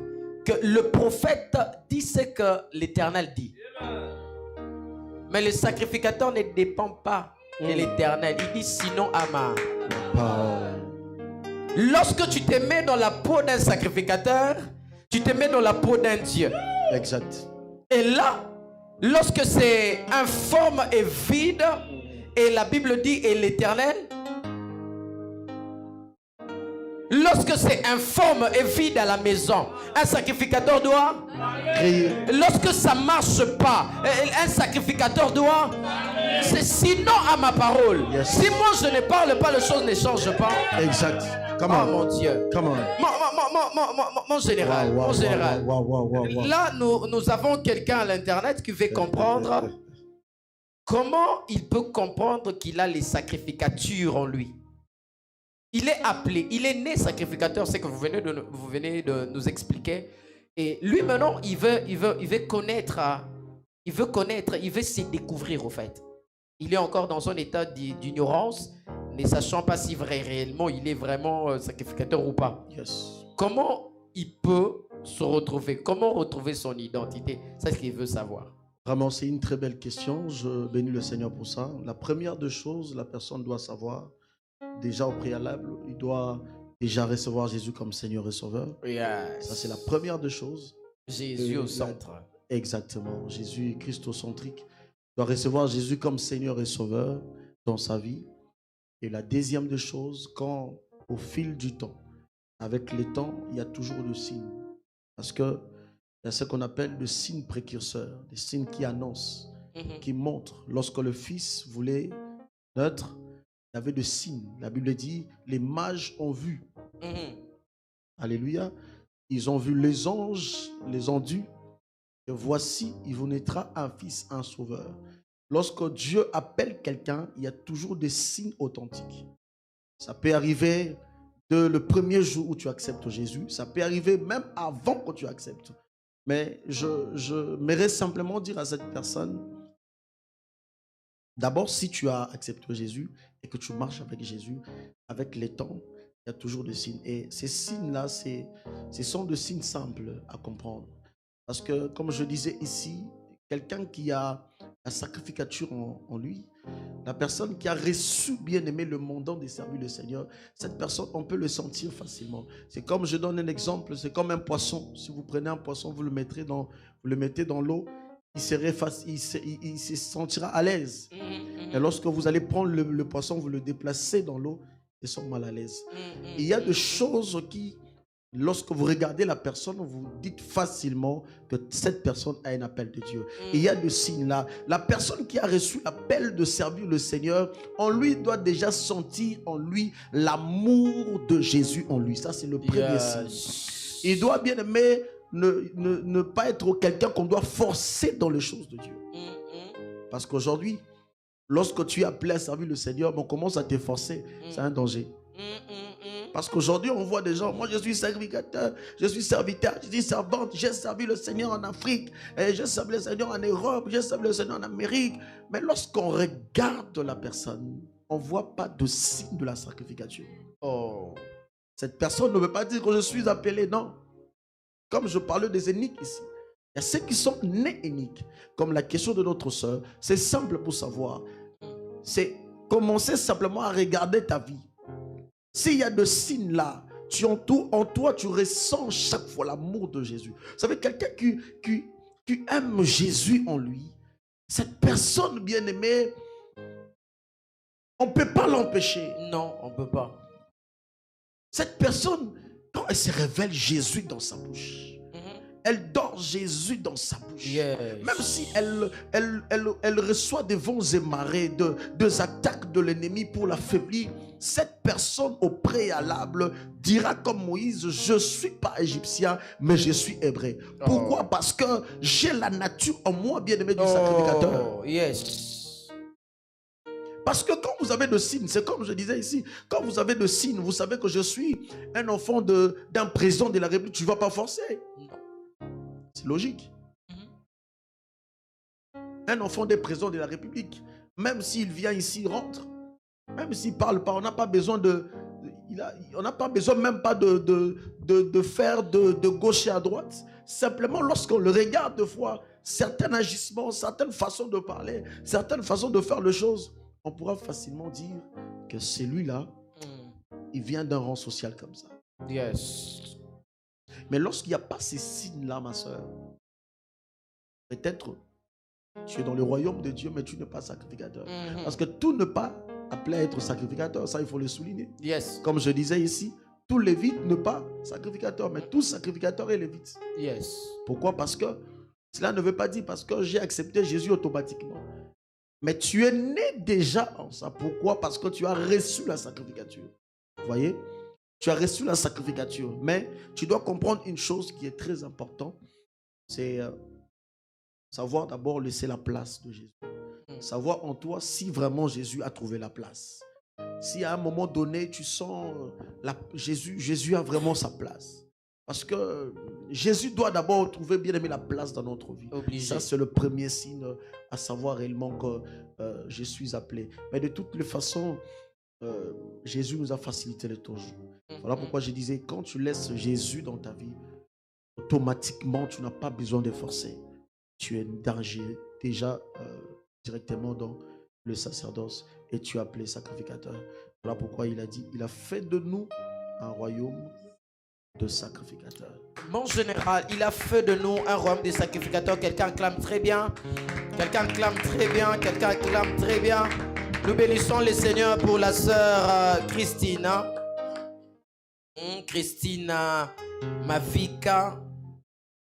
que le prophète dit ce que l'Éternel dit. Mais le sacrificateur ne dépend pas de l'Éternel. Il dit sinon à ma
Parole.
Lorsque tu te mets dans la peau d'un sacrificateur, tu te mets dans la peau d'un Dieu.
Exact.
Et là, lorsque c'est informe et vide, et la Bible dit et l'Éternel, lorsque c'est informe et vide à la maison, un sacrificateur doit
Crier.
lorsque ça marche pas, un sacrificateur doit c'est sinon à ma parole.
Yes.
Si moi je ne parle pas, les choses ne changent pas.
Exact. Come
Oh
on.
mon Dieu.
Come on.
Mon général,
Wow, wow,
mon général.
wow, wow, wow, wow.
Là, nous avons quelqu'un à l'internet qui veut comprendre comment il peut comprendre qu'il a les sacrificatures en lui. Il est appelé, il est né sacrificateur, c'est que vous venez de nous expliquer. Et lui maintenant, il veut connaître, il veut se découvrir au fait. Il est encore dans un état d'ignorance, ne sachant pas si réellement il est vraiment sacrificateur ou pas.
Yes.
Comment il peut se retrouver? Comment retrouver son identité? C'est ce qu'il veut savoir.
Vraiment, c'est une très belle question. Je bénis le Seigneur pour ça. La première des choses, la personne doit savoir, déjà au préalable, il doit déjà recevoir Jésus comme Seigneur et Sauveur.
Yes.
Ça, c'est la première des choses.
Jésus au centre.
Exactement. Jésus est christocentrique. Il doit recevoir Jésus comme Seigneur et Sauveur dans sa vie. Et la deuxième des choses, quand au fil du temps, avec le temps, il y a toujours le signe. Parce que il y a ce qu'on appelle le signe précurseur, des signes qui annoncent, qui montrent. Lorsque le Fils voulait naître, il y avait des signes. La Bible dit, les mages ont vu. Alléluia. Ils ont vu les anges, les ont dit, que voici, il vous naîtra un fils, un sauveur. Lorsque Dieu appelle quelqu'un, il y a toujours des signes authentiques. Ça peut arriver le premier jour où tu acceptes Jésus. Ça peut arriver même avant que tu acceptes. Mais je m'aimerais simplement dire à cette personne, d'abord, si tu as accepté Jésus et que tu marches avec Jésus, avec les temps, il y a toujours des signes. Et ces signes-là, ce sont des signes simples à comprendre. Parce que, comme je disais ici, quelqu'un qui a la sacrificature en lui, la personne qui a reçu, bien aimé, le mandant de servir le Seigneur, cette personne, on peut le sentir facilement. C'est comme, je donne un exemple, c'est comme un poisson. Si vous prenez un poisson, vous le mettez dans l'eau, il se sentira à l'aise. Et lorsque vous allez prendre le poisson, vous le déplacez dans l'eau, ils sont mal à l'aise. Il y a des choses qui, lorsque vous regardez la personne, vous dites facilement que cette personne a un appel de Dieu. Et il y a des signes là. La personne qui a reçu l'appel de servir le Seigneur, en lui doit déjà sentir en lui l'amour de Jésus en lui. Ça, c'est le premier signe. Il doit, bien aimer, ne pas être quelqu'un qu'on doit forcer dans les choses de Dieu. Parce qu'aujourd'hui, lorsque tu es appelé à servir le Seigneur, on commence à te forcer. C'est un danger. Parce qu'aujourd'hui, on voit des gens, moi je suis sacrificateur, je suis serviteur, je suis servante, j'ai servi le Seigneur en Afrique, j'ai servi le Seigneur en Europe, j'ai servi le Seigneur en Amérique. Mais lorsqu'on regarde la personne, on ne voit pas de signe de la sacrificature. Oh. Cette personne ne veut pas dire que je suis appelé, non. Comme je parlais des éniques ici, il y a ceux qui sont nés éniques. Comme la question de notre soeur, c'est simple pour savoir. C'est commencer simplement à regarder ta vie. S'il y a de signes là, en toi, tu ressens chaque fois l'amour de Jésus. Vous savez, quelqu'un qui aime Jésus en lui, cette personne bien-aimée, on ne peut pas l'empêcher.
Non, on ne peut pas.
Cette personne, quand elle se révèle Jésus dans sa bouche, elle dort Jésus dans sa bouche.
Yes.
Même si elle reçoit des vents et marées, des attaques de l'ennemi pour l'affaiblir, cette personne au préalable dira comme Moïse, je ne suis pas égyptien, mais je suis hébreu. Pourquoi? Parce que j'ai la nature en moi, bien-aimé du sacrificateur.
Yes.
Parce que quand vous avez de signes, c'est comme je disais ici, quand vous avez de signes, vous savez que je suis un enfant d'un président de la République, tu ne vas pas forcer. C'est logique. un enfant des prisons de la République. Même s'il vient ici, il rentre. Même s'il ne parle pas, on n'a pas besoin on n'a pas besoin même pas de faire de gauche et à droite. Simplement, lorsqu'on le regarde de fois, certains agissements, certaines façons de parler, certaines façons de faire les choses, on pourra facilement dire que celui-là, il vient d'un rang social comme ça.
Yes.
Mais lorsqu'il n'y a pas ces signes-là, ma soeur, peut-être tu es dans le royaume de Dieu, mais tu n'es pas sacrificateur. Parce que tout n'est pas appelé à être sacrificateur, ça il faut le souligner.
Yes.
Comme je disais ici, tout lévite n'est pas sacrificateur, mais tout sacrificateur est lévite.
Yes.
Pourquoi? Parce que cela ne veut pas dire parce que j'ai accepté Jésus automatiquement. Mais tu es né déjà en ça. Pourquoi? Parce que tu as reçu la sacrificature. Vous voyez? Tu as reçu la sacrificature. Mais tu dois comprendre une chose qui est très importante. C'est savoir d'abord laisser la place de Jésus. Savoir en toi si vraiment Jésus a trouvé la place. Si à un moment donné, tu sens Jésus a vraiment sa place. Parce que Jésus doit d'abord trouver bien aimé la place dans notre vie.
Obligé.
Ça, c'est le premier signe à savoir réellement que je suis appelé. Mais de toutes les façons, Jésus nous a facilité les tâches. Voilà pourquoi je disais, quand tu laisses Jésus dans ta vie, automatiquement, tu n'as pas besoin de forcer. Tu es déjà directement dans le sacerdoce et tu es appelé sacrificateur. Voilà pourquoi il a dit, il a fait de nous un royaume de sacrificateurs.
Mon général, il a fait de nous un royaume de sacrificateurs. Quelqu'un clame très bien. Quelqu'un clame très bien. Quelqu'un clame très bien. Nous bénissons le Seigneur pour la sœur Christina. Christina Mavika.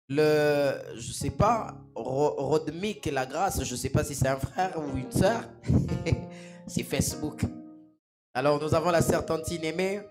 Je sais pas, Rodmik la grâce. Je sais pas si c'est un frère ou une sœur. C'est Facebook. Alors nous avons la sœur Tantine Aimée.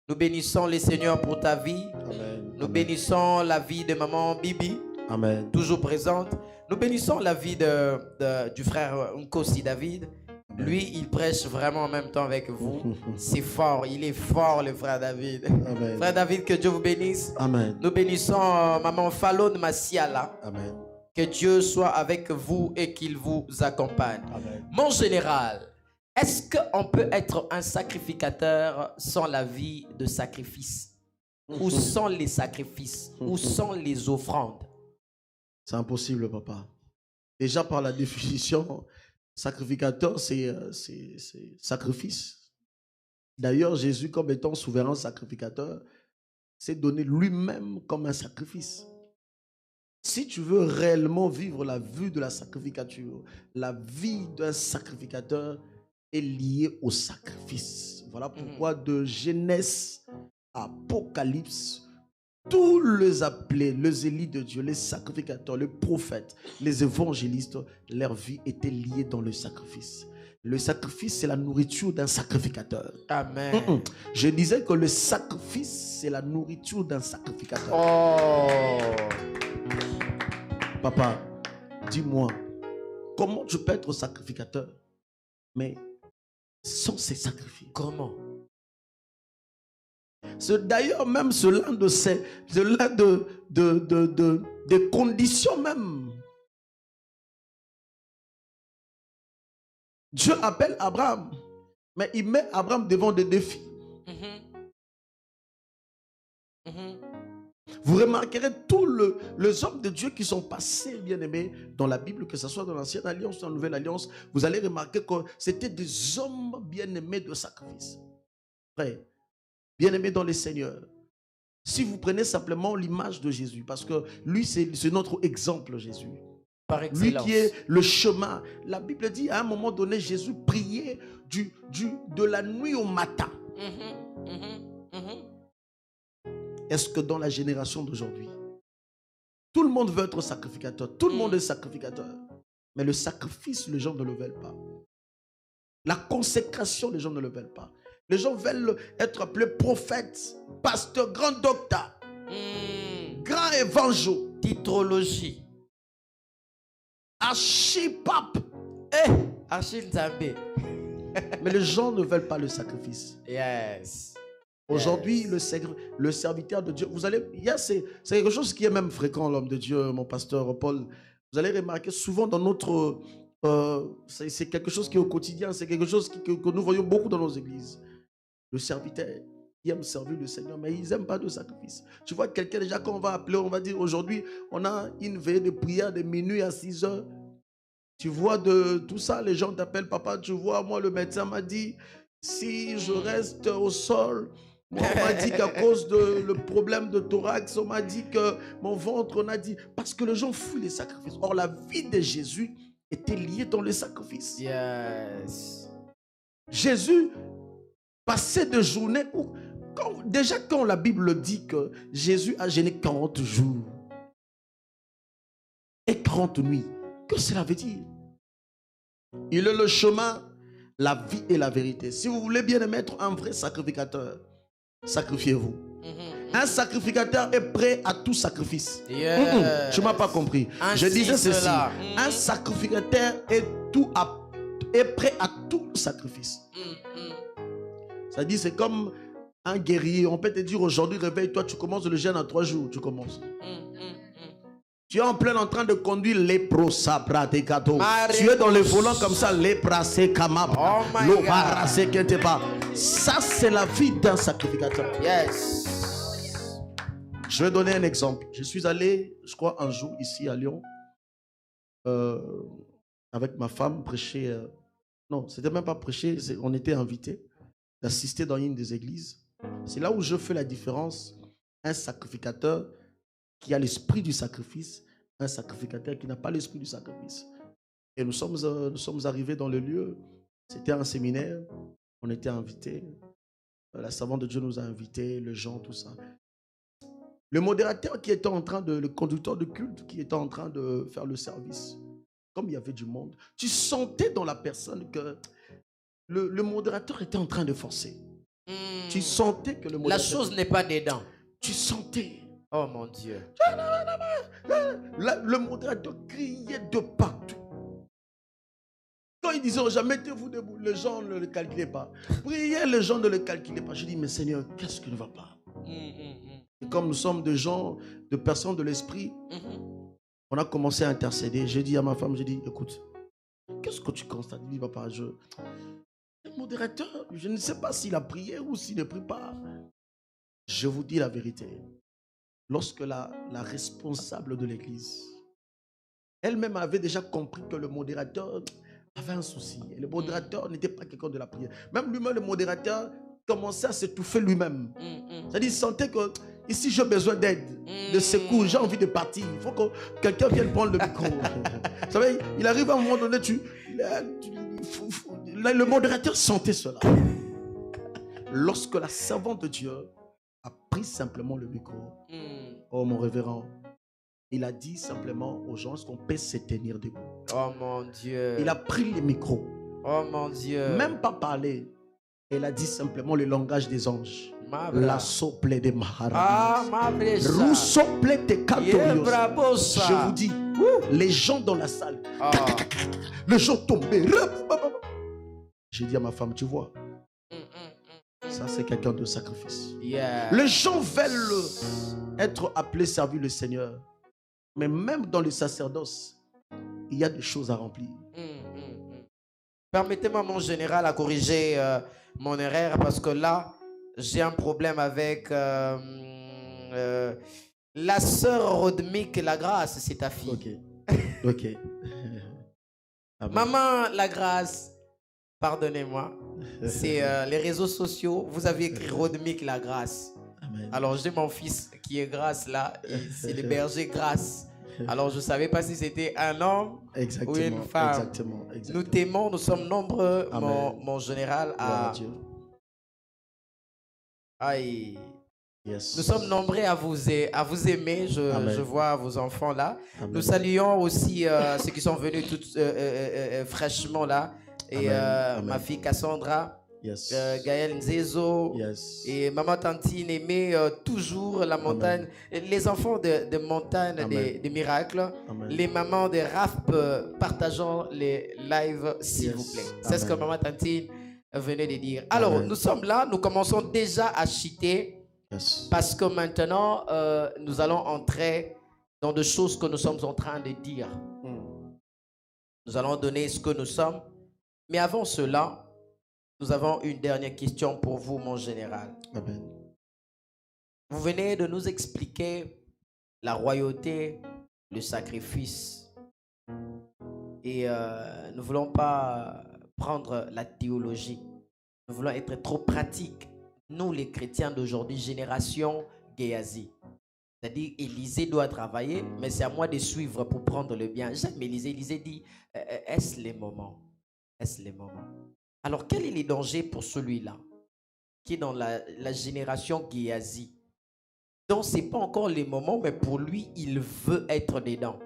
Nous bénissons le Seigneur pour ta vie.
Amen.
Nous bénissons la vie de maman Bibi.
Amen.
Toujours présente. Nous bénissons la vie du frère Nkosi David. Lui, il prêche vraiment en même temps avec vous. C'est fort. Il est fort, le frère David.
Amen.
Frère David, que Dieu vous bénisse.
Amen.
Nous bénissons maman Fallon Massiala.
Amen.
Que Dieu soit avec vous et qu'il vous accompagne.
Amen.
Mon général, est-ce qu'on peut être un sacrificateur sans la vie de sacrifice? Où sont les sacrifices? Où sont les offrandes?
C'est impossible, papa. Déjà par la définition, sacrificateur, c'est sacrifice. D'ailleurs, Jésus, comme étant souverain sacrificateur, s'est donné lui-même comme un sacrifice. Si tu veux réellement vivre la vue de la sacrificature, la vie d'un sacrificateur est liée au sacrifice. Voilà pourquoi de Genèse à Apocalypse, tous les appelés, les élus de Dieu, les sacrificateurs, les prophètes, les évangélistes, leur vie était liée dans le sacrifice. Le sacrifice, c'est la nourriture d'un sacrificateur.
Amen.
Je disais que le sacrifice, c'est la nourriture d'un sacrificateur.
Oh.
Papa, dis-moi, comment tu peux être sacrificateur, mais sans ces sacrifices?
Comment?
C'est d'ailleurs même cela des conditions même. Dieu appelle Abraham, mais il met Abraham devant des défis. Vous remarquerez tous les hommes de Dieu qui sont passés, bien aimés, dans la Bible, que ce soit dans l'Ancienne Alliance ou dans la Nouvelle Alliance, vous allez remarquer que c'était des hommes bien aimés de sacrifice. Frère, bien aimés dans les Seigneurs. Si vous prenez simplement l'image de Jésus, parce que lui, c'est notre exemple, Jésus.
Par excellence.
Lui qui est le chemin. La Bible dit, à un moment donné, Jésus priait de la nuit au matin. Est-ce que dans la génération d'aujourd'hui, tout le monde veut être sacrificateur, tout le monde est sacrificateur, mais le sacrifice, les gens ne le veulent pas. La consécration, les gens ne le veulent pas. Les gens veulent être appelés prophètes, pasteurs, grands docteurs, grands évangélistes,
Titrologie.
archipape.
Archil-Zambé.
Mais les gens ne veulent pas le sacrifice.
Yes.
Aujourd'hui, le serviteur de Dieu, c'est quelque chose qui est même fréquent, l'homme de Dieu, mon pasteur Paul. Vous allez remarquer souvent dans notre... c'est quelque chose qui est au quotidien, c'est quelque chose que nous voyons beaucoup dans nos églises. Le serviteur, il aime servir le Seigneur, mais ils n'aiment pas de sacrifice. Tu vois quelqu'un déjà quand on va appeler, on va dire aujourd'hui, on a une veillée de prière de minuit à 6 heures. Tu vois de tout ça, les gens t'appellent, papa, tu vois, moi le médecin m'a dit, si je reste au sol, moi, on m'a dit qu'à cause de le problème de thorax, on m'a dit que mon ventre, on a dit, parce que les gens fuient les sacrifices. Or, la vie de Jésus était liée dans les sacrifices.
Yes.
Jésus passait des journées où, déjà quand la Bible dit que Jésus a jeûné 40 jours et 40 nuits, que cela veut dire? Il est le chemin, la vie et la vérité. Si vous voulez bien mettre un vrai sacrificateur, sacrifiez-vous. Un sacrificateur est prêt à tout sacrifice.
Yes.
Tu ne m'as pas compris. Je disais ceci. Un sacrificateur est prêt à tout sacrifice. Ça dit, c'est comme un guerrier. On peut te dire aujourd'hui, réveille-toi, tu commences le jeûne en 3 jours. Tu commences. Tu es en plein en train de conduire les prosabra des gâteaux. Tu es dans le volant comme ça, les brasés kamab. Ça, c'est la vie d'un sacrificateur.
Yes.
Je vais donner un exemple. Je suis allé, je crois, un jour ici à Lyon, avec ma femme, prêcher. Non, c'était même pas prêcher, on était invités d'assister dans une des églises. C'est là où je fais la différence. Un sacrificateur qui a l'esprit du sacrifice, un sacrificateur qui n'a pas l'esprit du sacrifice. Et nous sommes arrivés dans le lieu. C'était un séminaire. On était invités. La servante de Dieu nous a invités, les gens, tout ça. Le modérateur qui était en train de, le conducteur de culte qui était en train de faire le service, comme il y avait du monde, tu sentais dans la personne que le modérateur était en train de forcer. Tu sentais que le modérateur...
La chose n'est pas dedans.
Tu sentais.
Oh mon Dieu.
Le modérateur criait de partout. Quand ils disaient, jamais mettez-vous debout, les gens ne le calculaient pas. Priez, les gens ne le calculaient pas. Je dis, mais Seigneur, qu'est-ce qui ne va pas? Et comme nous sommes des gens, de personnes de l'esprit, on a commencé à intercéder. J'ai dit à ma femme, j'ai dit, écoute, qu'est-ce que tu constates? Il dit, papa, le modérateur, je ne sais pas s'il a prié ou s'il ne prie pas. Je vous dis la vérité. Lorsque la responsable de l'église, elle-même avait déjà compris que le modérateur avait un souci. Et le modérateur n'était pas quelqu'un de la prière. Même lui-même, le modérateur, commençait à s'étouffer lui-même. C'est-à-dire, il sentait que ici, j'ai besoin d'aide, de secours, j'ai envie de partir. Il faut que quelqu'un vienne prendre le micro. Vous savez, il arrive à un moment donné, le modérateur sentait cela. Lorsque la servante de Dieu a pris simplement le micro, oh mon révérend, il a dit simplement aux gens qu'on peut se tenir debout.
Oh mon Dieu.
Il a pris le micro.
Oh mon Dieu.
Même pas parler. Elle a dit simplement le langage des anges. La sople de Maharabis. Roussople de Cantorios. Je vous dis, les gens dans la salle, les gens tombaient. J'ai dit à ma femme, tu vois, ça c'est quelqu'un de sacrifice. Les gens veulent être appelés servir le Seigneur. Mais même dans le sacerdoce, il y a des choses à remplir.
Permettez-moi, mon général, à corriger mon erreur parce que là, j'ai un problème avec la sœur Rodmique Lagrâce, c'est ta fille.
Ok.
Maman Lagrâce, pardonnez-moi, c'est les réseaux sociaux. Vous avez écrit Rodmique Lagrâce.
Amen.
Alors, j'ai mon fils qui est Grâce là, c'est le berger Grâce. Alors, je ne savais pas si c'était un homme ou une femme.
Exactement.
Nous t'aimons, nous sommes nombreux, mon général,
Yes.
Nous sommes nombreux à vous aimer. Je vois vos enfants là. Amen. Nous saluons aussi ceux qui sont venus tout fraîchement là. Et ma fille Cassandra.
Yes.
Gaël Nzezo, et maman Tantine aimait toujours la montagne. Les enfants de montagne des miracles. Les mamans de RAFP, partageons les lives s'il vous plaît. C'est ce que maman Tantine venait de dire. Alors nous sommes là, nous commençons déjà à chiter parce que maintenant nous allons entrer dans des choses que nous sommes en train de dire. Nous allons donner ce que nous sommes. Mais avant cela, nous avons une dernière question pour vous, mon général.
Amen.
Vous venez de nous expliquer la royauté, le sacrifice. Et nous ne voulons pas prendre la théologie. Nous voulons être trop pratiques. Nous, les chrétiens d'aujourd'hui, génération Géasi. C'est-à-dire, Élisée doit travailler, mais c'est à moi de suivre pour prendre le bien. J'aime Élisée. Élisée dit, est-ce les moments? Est-ce les moments? Alors, quel est le danger pour celui-là, qui est dans la génération Géasi? Donc, ce n'est pas encore les moments, mais pour lui, il veut être dedans.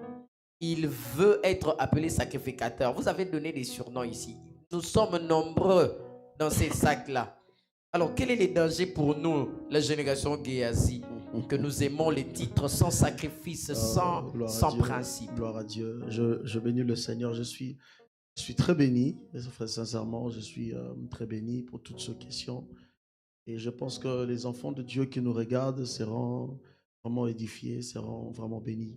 Il veut être appelé sacrificateur. Vous avez donné des surnoms ici. Nous sommes nombreux dans ces sacs-là. Alors, quel est le danger pour nous, la génération Géasi, que nous aimons les titres sans sacrifice, sans principe?
Gloire à Dieu. Je bénis le Seigneur. Je suis très béni. Sincèrement, je suis très béni pour toutes ces questions. Et je pense que les enfants de Dieu qui nous regardent seront vraiment édifiés, seront vraiment bénis.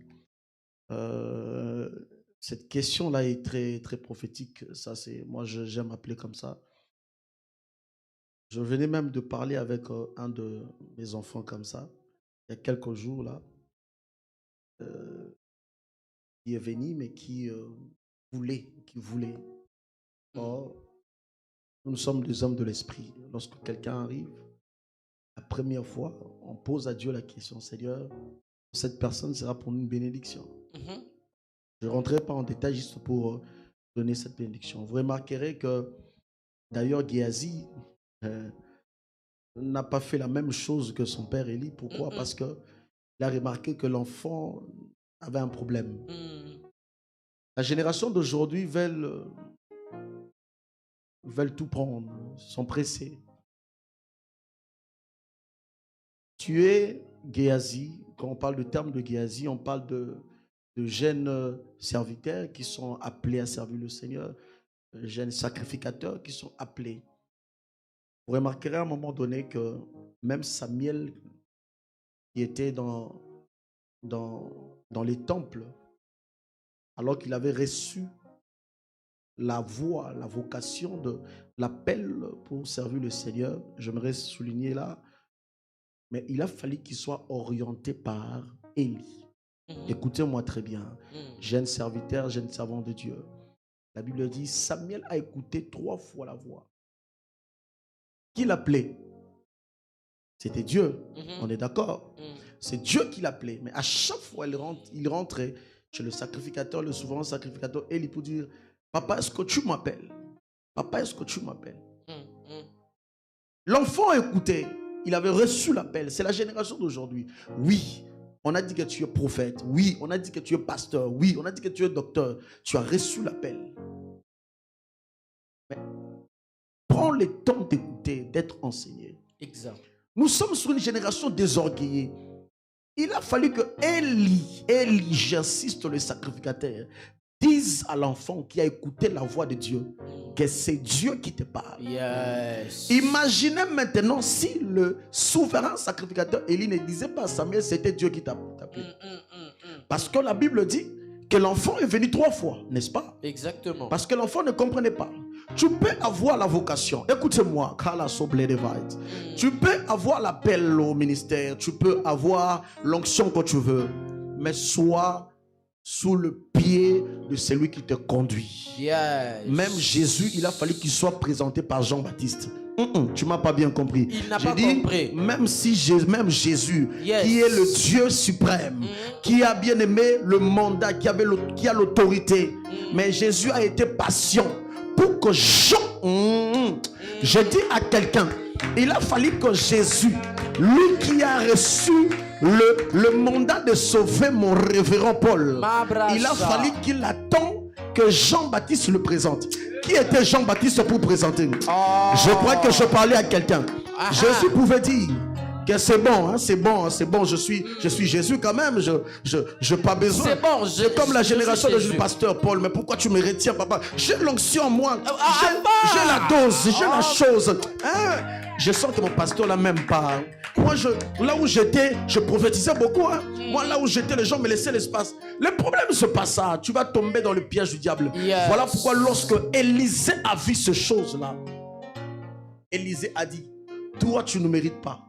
Cette question-là est très, très prophétique. Ça, moi, j'aime appeler comme ça. Je venais même de parler avec un de mes enfants comme ça, il y a quelques jours là, qui est venu, mais qui voulait. Or, nous sommes des hommes de l'esprit. Lorsque quelqu'un arrive, la première fois, on pose à Dieu la question, Seigneur, cette personne sera pour nous une bénédiction. Je ne rentrerai pas en détail juste pour donner cette bénédiction. Vous remarquerez que, d'ailleurs, Géasi n'a pas fait la même chose que son père Élie. Pourquoi? Parce qu'il a remarqué que l'enfant avait un problème. La génération d'aujourd'hui veulent tout prendre, sont pressés. Tu es Géasi. Quand on parle de terme de Géasi, on parle de jeunes serviteurs qui sont appelés à servir le Seigneur, jeunes sacrificateurs qui sont appelés. Vous remarquerez à un moment donné que même Samuel, qui était dans les temples, alors qu'il avait reçu la voix, la vocation de l'appel pour servir le Seigneur, j'aimerais souligner là, mais il a fallu qu'il soit orienté par Élie. Écoutez-moi très bien, jeune serviteur, jeune servant de Dieu. La Bible dit, Samuel a écouté 3 fois la voix. Qui l'appelait? C'était Dieu. On est d'accord? C'est Dieu qui l'appelait. Mais à chaque fois, il rentrait chez le sacrificateur, le souverain sacrificateur, et il pour dire, papa, est-ce que tu m'appelles? Papa, est-ce que tu m'appelles? L'enfant écoutait. Il avait reçu l'appel. C'est la génération d'aujourd'hui. Oui, on a dit que tu es prophète. Oui, on a dit que tu es pasteur. Oui, on a dit que tu es docteur. Tu as reçu l'appel. Mais prends le temps d'écouter, d'être enseigné.
Exact.
Nous sommes sur une génération désorgueillée. Il a fallu que Élie, j'insiste, le sacrificateur, dise à l'enfant qui a écouté la voix de Dieu que c'est Dieu qui te parle.
Yes.
Imaginez maintenant si le souverain sacrificateur Élie ne disait pas à Samuel, c'était Dieu qui t'a appelé. Parce que la Bible dit que l'enfant est venu 3 fois, n'est-ce pas?
Exactement.
Parce que l'enfant ne comprenait pas. Tu peux avoir la vocation. Écoutez-moi, tu peux avoir l'appel au ministère, tu peux avoir l'onction que tu veux, mais sois sous le pied de celui qui te conduit.
Yes.
Même Jésus, il a fallu qu'il soit présenté par Jean-Baptiste. Tu m'as pas bien compris.
Il n'a pas compris.
Même Jésus,
yes,
qui est le Dieu suprême, qui a bien aimé le mandat, qui a l'autorité, mais Jésus a été patient pour que Jean, je dis à quelqu'un, il a fallu que Jésus, lui qui a reçu le mandat de sauver mon révérend Paul, il a fallu qu'il attende que Jean-Baptiste le présente. Qui était Jean-Baptiste pour présenter? Je crois que je parlais à quelqu'un. Jésus pouvait dire que c'est bon, hein, c'est bon, je suis Jésus quand même, je pas besoin.
C'est bon,
c'est comme la génération de pasteur Paul, mais pourquoi tu me retiens, papa? J'ai l'onction, moi, j'ai la dose, j'ai la chose. Hein? Je sens que mon pasteur là même pas. Moi, là où j'étais, je prophétisais beaucoup. Hein. Moi, là où j'étais, les gens me laissaient l'espace. Le problème, c'est pas ça. Tu vas tomber dans le piège du diable.
Yes.
Voilà pourquoi lorsque Élisée a vu ces choses-là, Élisée a dit, toi, tu ne mérites pas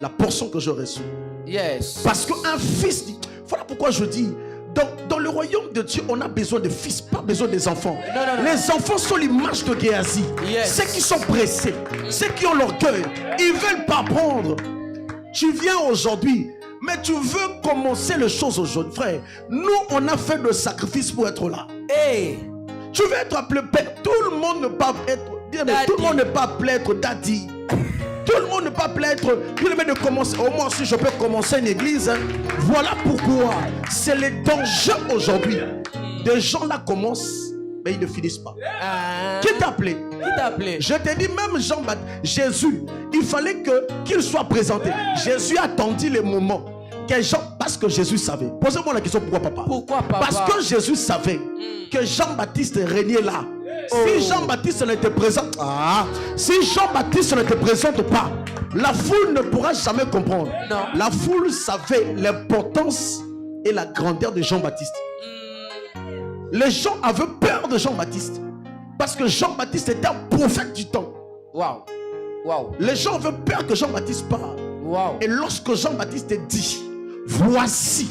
la portion que je reçois.
Yes.
Parce qu'un fils dit, voilà pourquoi je dis, dans le royaume de Dieu, on a besoin de fils, pas besoin des enfants.
Non.
Les enfants sont l'image de Géasi.
Yes.
Ceux qui sont pressés, ceux qui ont l'orgueil, ils ne veulent pas prendre. Tu viens aujourd'hui, mais tu veux commencer les choses aujourd'hui, frère. Nous, on a fait le sacrifice pour être là.
Hey.
Tu veux être appelé père. Tout le monde ne peut pas être, tout le monde ne peut pas appeler être daddy. Tout le monde ne peut pas appeler être, tout le monde de commencer. Au moins, si je peux commencer une église, hein. Voilà pourquoi c'est le danger aujourd'hui. Des gens là commencent, mais ils ne finissent pas. Qui t'a appelé?
Qui t'a appelé?
Je te dis, même Jean-Baptiste, Jésus, il fallait qu'il soit présenté. Jésus attendit le moment que Jean, parce que Jésus savait. Posez-moi la question, pourquoi papa?
Pourquoi papa?
Parce que Jésus savait que Jean-Baptiste régnait là. Si Jean-Baptiste ne te présente, si Jean-Baptiste ne te présente pas, la foule ne pourra jamais comprendre.
Non.
La foule savait l'importance et la grandeur de Jean-Baptiste. Les gens avaient peur de Jean-Baptiste parce que Jean-Baptiste était un prophète du temps.
Wow. Wow.
Les gens avaient peur que Jean-Baptiste parle.
Wow.
Et lorsque Jean-Baptiste dit, voici,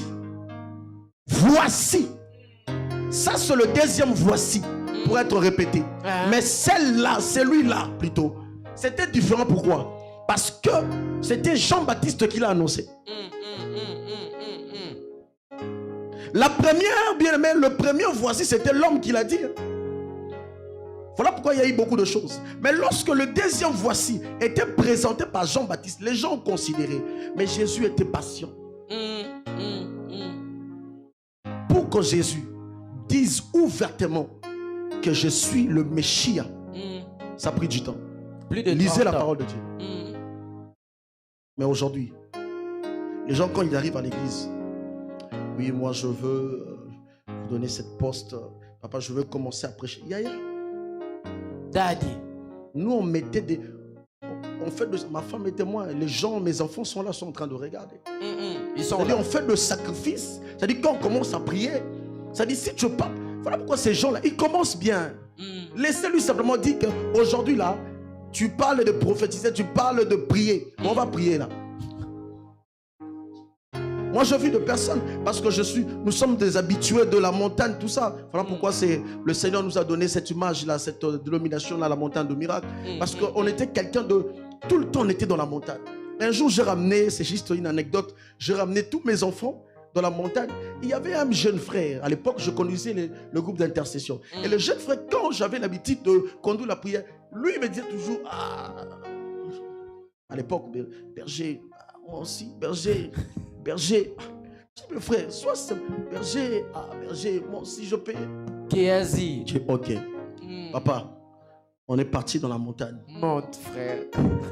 voici, ça c'est le deuxième voici pour être répété. Mais celle-là, celui-là plutôt, c'était différent. Pourquoi? Parce que c'était Jean-Baptiste qui l'a annoncé. La première, bien aimé, le premier voici, c'était l'homme qui l'a dit. Voilà pourquoi il y a eu beaucoup de choses. Mais lorsque le deuxième voici était présenté par Jean-Baptiste, les gens ont considéré, mais Jésus était patient. Pour que Jésus dise ouvertement que je suis le Messie, ça a pris du temps.
Plus de
Lisez
30
la
ans.
parole de Dieu. Mais aujourd'hui, les gens quand ils arrivent à l'église, oui, moi je veux vous donner cette poste, papa, je veux commencer à prêcher. Yaya.
Daddy.
Nous on mettait des, on fait de, ma femme et moi, les gens, mes enfants sont là, sont en train de regarder.
Ils sont
C'est-à-dire
là.
on fait le sacrifice. C'est-à-dire quand on commence à prier, c'est-à-dire si tu parles, voilà pourquoi ces gens-là, ils commencent bien. Laissez-lui simplement dire qu'aujourd'hui là, tu parles de prophétiser, tu parles de prier. On va prier là. Moi je vis de personne parce que nous sommes des habitués de la montagne, tout ça. Voilà pourquoi le Seigneur nous a donné cette image là, cette dénomination là, la montagne de miracle. Parce qu'on était quelqu'un de, tout le temps on était dans la montagne. Un jour j'ai ramené, c'est juste une anecdote, j'ai ramené tous mes enfants dans la montagne. Il y avait un jeune frère, à l'époque je conduisais le groupe d'intercession. Et le jeune frère, quand j'avais l'habitude de conduire la prière, lui il me disait toujours, à l'époque, berger, moi aussi, berger. Berger, je dis, mais frère, sois berger, berger, moi aussi je paye.
Géasi.
Je dis, ok, papa, on est parti dans la montagne.
Monte, frère.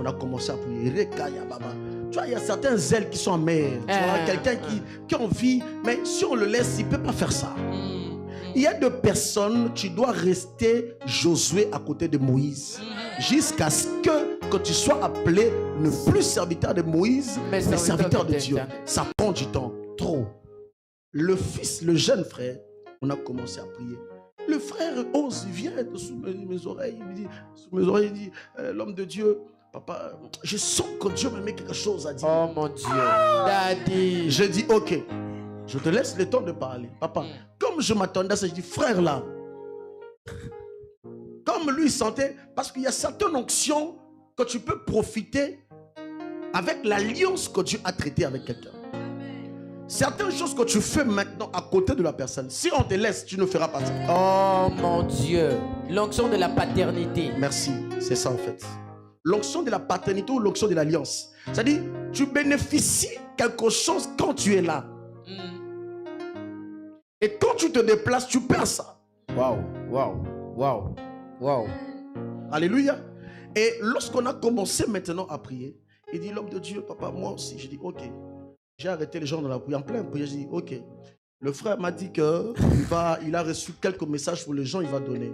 On a commencé à prier. Rekaya, baba. Tu vois, il y a certains zèles qui sont amers. Tu vois, quelqu'un qui a envie, mais si on le laisse, il ne peut pas faire ça. Il y a deux personnes, tu dois rester Josué à côté de Moïse. Jusqu'à ce que tu sois appelé ne plus serviteur de Moïse, mais serviteur de Dieu. Ça prend du temps, trop. Le fils, le jeune frère, on a commencé à prier. Le frère ose, il vient sous mes oreilles, il me dit, sous mes oreilles, il dit, l'homme de Dieu, papa, je sens que Dieu me met quelque chose à dire.
Oh mon Dieu. Daddy.
Je dis, ok, je te laisse le temps de parler. Papa, comme je m'attendais à ça, je dis, frère là, comme lui sentait, parce qu'il y a certaines onctions que tu peux profiter avec l'alliance que Dieu a traitée avec quelqu'un. Certaines choses que tu fais maintenant à côté de la personne, si on te laisse, tu ne feras pas ça.
Oh mon Dieu. L'onction de la paternité.
Merci, c'est ça en fait. L'onction de la paternité ou l'onction de l'alliance. C'est-à-dire, tu bénéficies quelque chose quand tu es là. Et quand tu te déplaces, tu perds ça.
Waouh, waouh, waouh, waouh.
Alléluia. Et lorsqu'on a commencé maintenant à prier, il dit, l'homme de Dieu, papa, moi aussi. Je dis, ok. J'ai arrêté les gens dans la prière, en pleine prière. Je dis, ok. Le frère m'a dit qu'il a reçu quelques messages pour les gens, il va donner.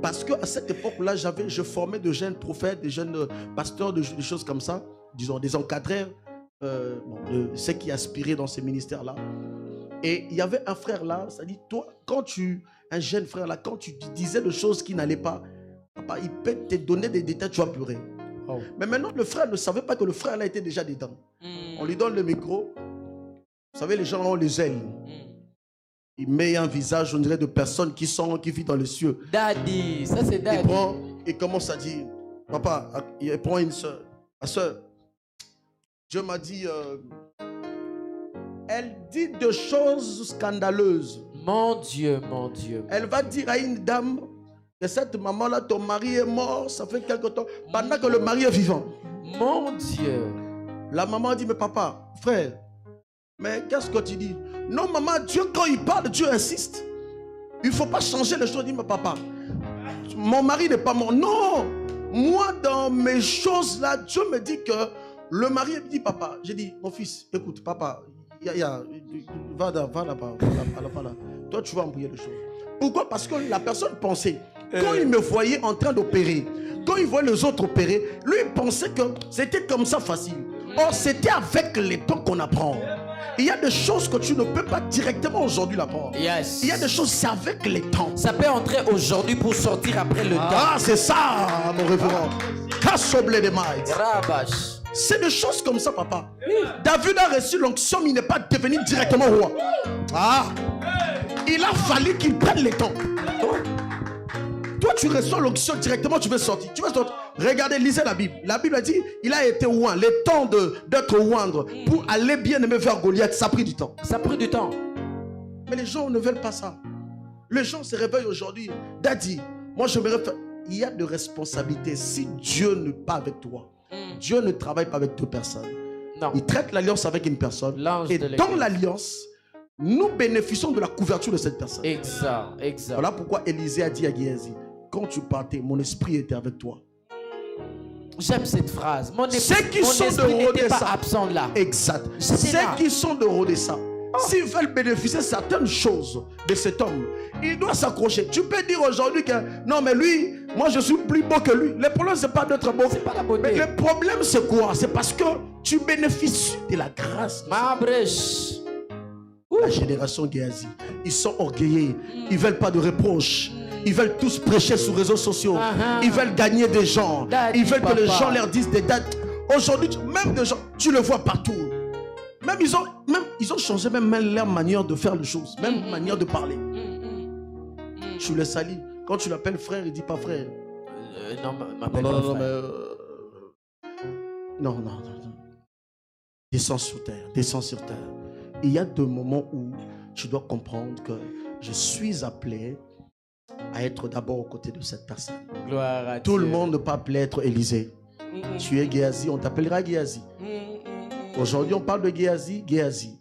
Parce qu'à cette époque-là, je formais de jeunes prophètes, des jeunes pasteurs, des choses comme ça, disons des encadreurs, de ceux qui aspiraient dans ces ministères-là. Et il y avait un frère là, ça dit, toi, un jeune frère là, quand tu disais des choses qui n'allaient pas, papa, il peut te donner des détails, tu vas pleurer. Oh. Mais maintenant, le frère ne savait pas que le frère là était déjà dedans. On lui donne le micro. Vous savez, les gens ont les ailes. Il met un visage, on dirait, de personnes qui vivent dans les cieux.
Daddy, ça c'est daddy.
Il commence à dire, papa, il prend une soeur. Ma soeur, Dieu m'a dit, elle dit des choses scandaleuses.
Mon Dieu, mon Dieu.
Elle va dire à une dame que cette maman-là, ton mari est mort, ça fait quelque temps, pendant que le mari est vivant.
Mon Dieu.
La maman dit, mais papa, frère, mais qu'est-ce que tu dis? Non, maman, Dieu, quand il parle, Dieu insiste. Il ne faut pas changer les choses. Il dit, mais papa, mon mari n'est pas mort. Non, moi, dans mes choses là, Dieu me dit que le mari me dit, papa, j'ai dit, mon fils, écoute, papa, va là-bas. Toi, tu vas embrouiller les choses. Pourquoi? Parce que la personne pensait, quand il me voyait en train d'opérer, quand il voyait les autres opérer, lui, il pensait que c'était comme ça facile. Or, c'était avec le temps qu'on apprend. Il y a des choses que tu ne peux pas directement aujourd'hui l'apprendre.
Yes.
Il y a des choses, c'est avec le temps.
Ça peut entrer aujourd'hui pour sortir après le temps.
Ah, c'est ça, mon révérend.
Rabash.
C'est des choses comme ça, papa. David a reçu l'onction, mais il n'est pas devenu directement roi. Ah, il a fallu qu'il prenne le temps. Toi, tu reçois l'onction directement, tu veux sortir. Regardez, lisez la Bible. La Bible a dit, il a été oint. Le temps d'être oindre pour aller bien aimer vers Goliath, ça a pris du temps.
Ça a pris du temps.
Mais les gens ne veulent pas ça. Les gens se réveillent aujourd'hui. Daddy, moi je me réfère. Il y a de responsabilités. Si Dieu n'est pas avec toi, Dieu ne travaille pas avec deux personnes.
Non.
Il traite l'alliance avec une personne. Et dans l'alliance, nous bénéficions de la couverture de cette personne.
Exact.
Voilà pourquoi Élisée a dit à Géasi, quand tu partais, mon esprit était avec toi.
J'aime cette phrase. Mon
esprit
n'était pas absent là.
Exact. Ceux qui sont de Rodessa, s'ils veulent bénéficier certaines choses de cet homme, il doit s'accrocher. Tu peux dire aujourd'hui que non, mais lui, moi je suis plus beau que lui. Le problème, c'est pas d'être beau.
C'est pas la beauté.
Mais le problème, c'est quoi? C'est parce que tu bénéficies de la grâce.
Ma brèche.
La génération Géasi, ils sont orgueilleux. Ils veulent pas de reproches. Ils veulent tous prêcher sur les réseaux sociaux. Ils veulent gagner des gens. Ils veulent que les gens leur disent des dates. Aujourd'hui, même des gens, tu le vois partout. Même ils ont changé même leur manière de faire les choses, même manière de parler. Tu le salis. Quand tu l'appelles frère, il dit pas frère.
Non, m'appelle pas frère.
Non. Descends sur terre, descends sur terre. Il y a des moments où tu dois comprendre que je suis appelé à être d'abord aux côtés de cette personne.
Gloire à
Tout
Dieu.
le monde ne peut pas appeler être Élisée. Tu es Géasi, on t'appellera Géasi. Aujourd'hui, on parle de Géasi. Géasi,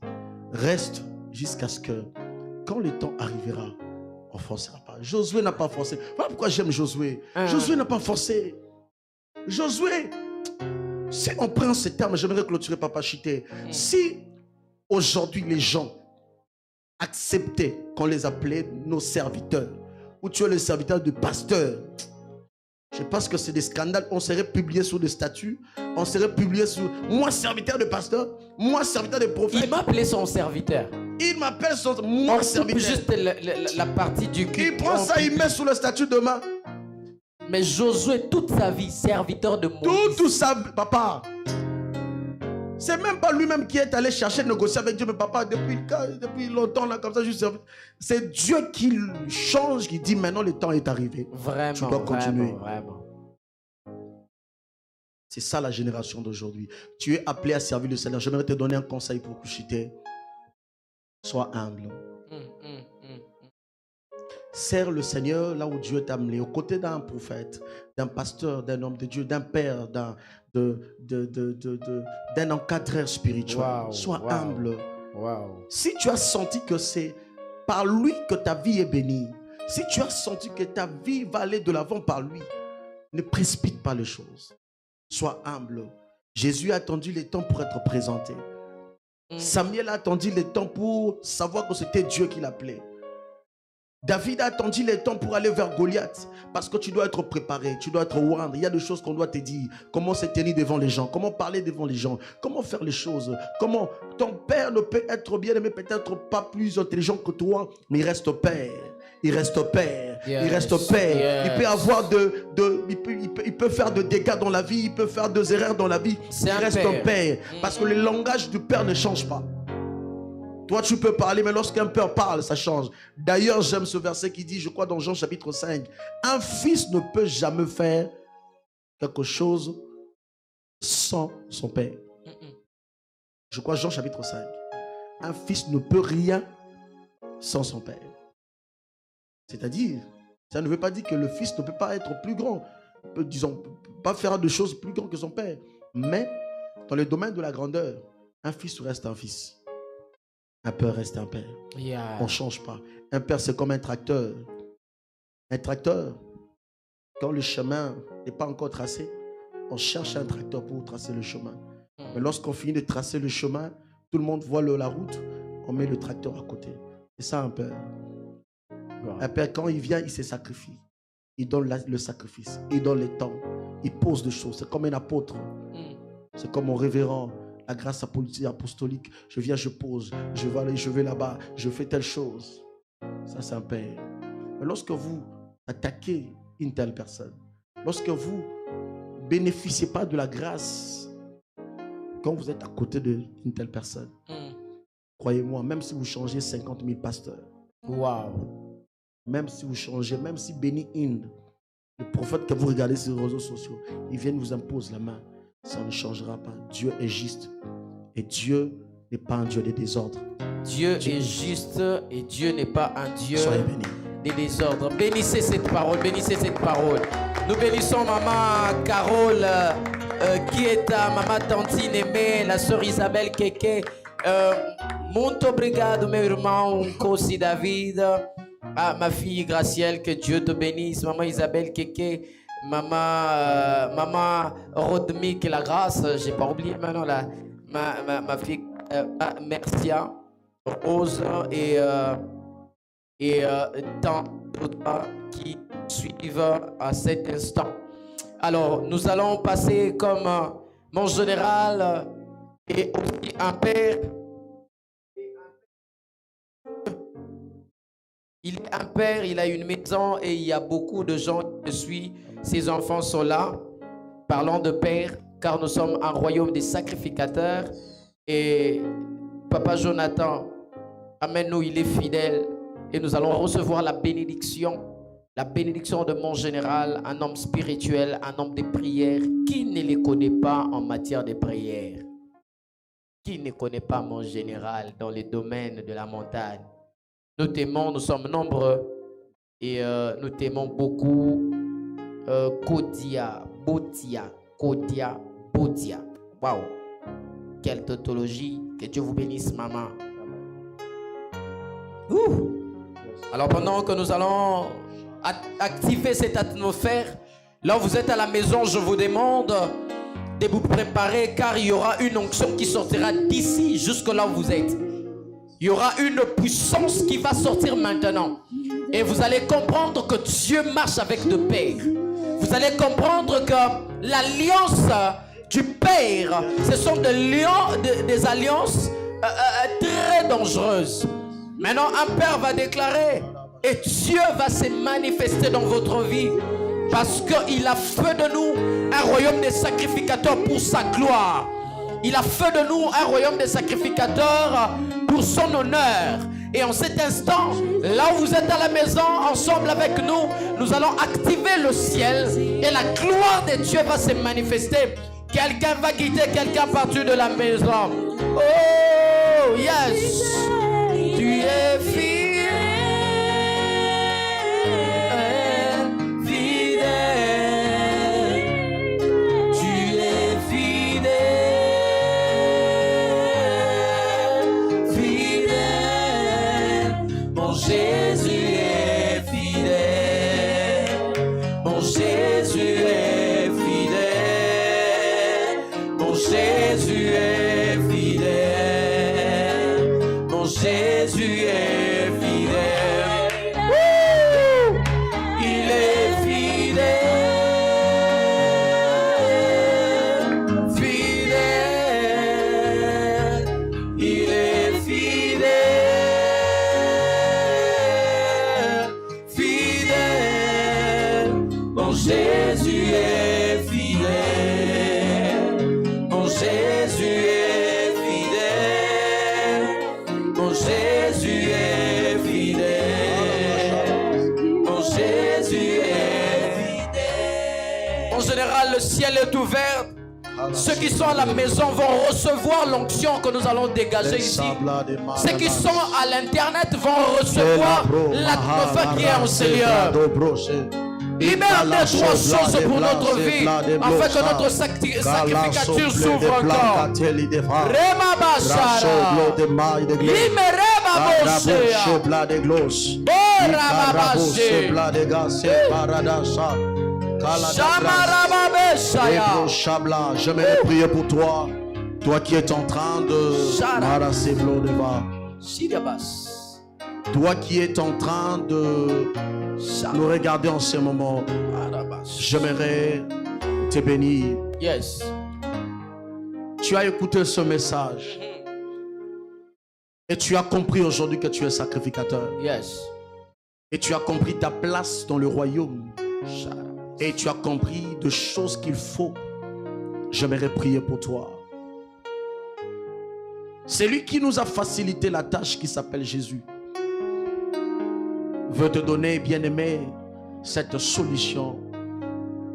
reste jusqu'à ce que, quand le temps arrivera, on ne forcera pas. Josué n'a pas forcé. Voilà pourquoi j'aime Josué. Josué n'a pas forcé. Josué, si on prend ce terme, j'aimerais clôturer Papa Chité. Si aujourd'hui les gens acceptaient qu'on les appelait nos serviteurs, ou tu es le serviteur de pasteur, je pense que c'est des scandales. On serait publié sur des statuts. On serait publié sur... Moi, serviteur de pasteur. Moi, serviteur de prophète.
Il m'a appelé son serviteur.
Il m'appelle son... Moi, serviteur.
Juste la partie du cul.
Il prend ça, il met sur le statut demain.
Mais Josué, toute sa vie, serviteur de Moïse.
Tout ça, papa. C'est même pas lui-même qui est allé chercher, négocier avec Dieu. Mais papa, depuis longtemps, là, comme ça, je servis. C'est Dieu qui change, qui dit maintenant le temps est arrivé.
Vraiment,
tu dois continuer.
Vraiment.
C'est ça la génération d'aujourd'hui. Tu es appelé à servir le Seigneur. J'aimerais te donner un conseil pour Kushité. Sois humble. Sers le Seigneur là où Dieu t'a amené, aux côtés d'un prophète, d'un pasteur, d'un homme de Dieu, d'un père, d'un encadreur spirituel. Sois humble. Si tu as senti que c'est par lui que ta vie est bénie, si tu as senti que ta vie va aller de l'avant par lui, ne précipite pas les choses. Sois humble. Jésus a attendu le temps pour être présenté. Samuel a attendu le temps pour savoir que c'était Dieu qui l'appelait. David a attendu les temps pour aller vers Goliath. Parce que tu dois être préparé, tu dois être warned. Il y a des choses qu'on doit te dire. Comment se tenir devant les gens, comment parler devant les gens, comment faire les choses. Comment ton père ne peut être bien aimé, peut-être pas plus intelligent que toi, mais il reste père. Il reste père.
Yes.
Il reste père.
Yes.
Il peut avoir il peut faire de dégâts dans la vie, il peut faire des erreurs dans la vie.
C'est
Il
un
reste
père.
un père. Parce que le langage du père ne change pas. Toi, tu peux parler, mais lorsqu'un père parle, ça change. D'ailleurs, j'aime ce verset qui dit, je crois dans Jean chapitre 5, un fils ne peut jamais faire quelque chose sans son père. Je crois Jean chapitre 5. Un fils ne peut rien sans son père. C'est-à-dire, ça ne veut pas dire que le fils ne peut pas être plus grand. Il peut, disons, pas faire de choses plus grandes que son père. Mais, dans le domaine de la grandeur, un fils reste un fils. Un père reste un père.
Yeah.
On ne change pas. Un père, c'est comme un tracteur. Un tracteur, quand le chemin n'est pas encore tracé, on cherche un tracteur pour tracer le chemin. Mais lorsqu'on finit de tracer le chemin, tout le monde voit la route, on met le tracteur à côté. C'est ça un père.
Wow.
Un père, quand il vient, il se sacrifie. Il donne le sacrifice. Il donne le temps. Il pose des choses. C'est comme un apôtre. C'est comme mon révérend. La grâce apostolique, je viens, je pose, je vais là-bas, je fais telle chose. Ça, c'est un père. Mais lorsque vous attaquez une telle personne, lorsque vous ne bénéficiez pas de la grâce, quand vous êtes à côté d'une telle personne, croyez-moi, même si vous changez 50 000 pasteurs,
Wow.
même si vous changez, même si Benny Hinn, le prophète que vous regardez sur les réseaux sociaux, il vient vous impose la main. Ça ne changera pas. Dieu est juste. Et Dieu n'est pas un Dieu de désordre.
Dieu est juste et Dieu n'est pas un Dieu
Soyez bénis.
des désordres. Bénissez cette parole, bénissez cette parole. Nous bénissons maman Carole, qui est ta maman Tantine aimée, la sœur Isabelle Keke. Muito obrigado, meu irmão Kossi David. Ah, ma fille Gracielle, que Dieu te bénisse. Maman Isabelle Keke. Maman Rodmi, que la grâce, j'ai pas oublié maintenant ma fille Mercia, Rose et tant d'autres qui suivent à cet instant. Alors, nous allons passer comme mon général et aussi un père. Il est un père, il a une maison et il y a beaucoup de gens qui le suivent. Ses enfants sont là. Parlons de père, car nous sommes un royaume des sacrificateurs. Et Papa Jonathan, amène-nous, il est fidèle. Et nous allons recevoir la bénédiction de mon général, un homme spirituel, un homme de prière. Qui ne les connaît pas en matière de prière? Qui ne connaît pas mon général dans les domaines de la montagne? Nous t'aimons, nous sommes nombreux et nous t'aimons beaucoup. Kodia, Botia. Waouh! Quelle tautologie! Que Dieu vous bénisse, maman. Ouh. Alors, pendant que nous allons activer cette atmosphère, là où vous êtes à la maison, je vous demande de vous préparer car il y aura une onction qui sortira d'ici jusque là où vous êtes. Il y aura une puissance qui va sortir maintenant. Et vous allez comprendre que Dieu marche avec le Père. Vous allez comprendre que l'alliance du Père, ce sont des alliances très dangereuses. Maintenant, un Père va déclarer et Dieu va se manifester dans votre vie parce qu'il a fait de nous un royaume des sacrificateurs pour sa gloire. Il a fait de nous un royaume des sacrificateurs pour son honneur. Et en cet instant, là où vous êtes à la maison, ensemble avec nous, nous allons activer le ciel et la gloire de Dieu va se manifester. Quelqu'un va quitter quelqu'un partout de la maison. Oh, yes! Tu es fidèle. Tu es fidèle. Mon Jésus est fidèle. Mon Jésus est fidèle. Mon Jésus est fidèle. Mon Jésus est fidèle. général, le ciel est ouvert. Ceux qui sont à la maison vont recevoir l'onction que nous allons dégager ici. Ceux qui sont à l'internet vont recevoir l'atmosphère qui est en Seigneur. Libère deux, trois choses pour notre vie, afin que notre sacrificature s'ouvre encore. Rema Bashara. Limerema Bosea. Bora Babashe. Shamaraba Beshaya.
J'aimerais prier pour toi, toi qui es en train de
Shirabas.
toi qui es en train de nous regarder en ce moment. J'aimerais te bénir.
Yes.
Tu as écouté ce message et tu as compris aujourd'hui que tu es sacrificateur.
Yes.
Et tu as compris ta place dans le royaume. Et tu as compris de choses qu'il faut. J'aimerais prier pour toi. C'est lui qui nous a facilité la tâche qui s'appelle Jésus. Veut te donner, bien-aimé, cette solution,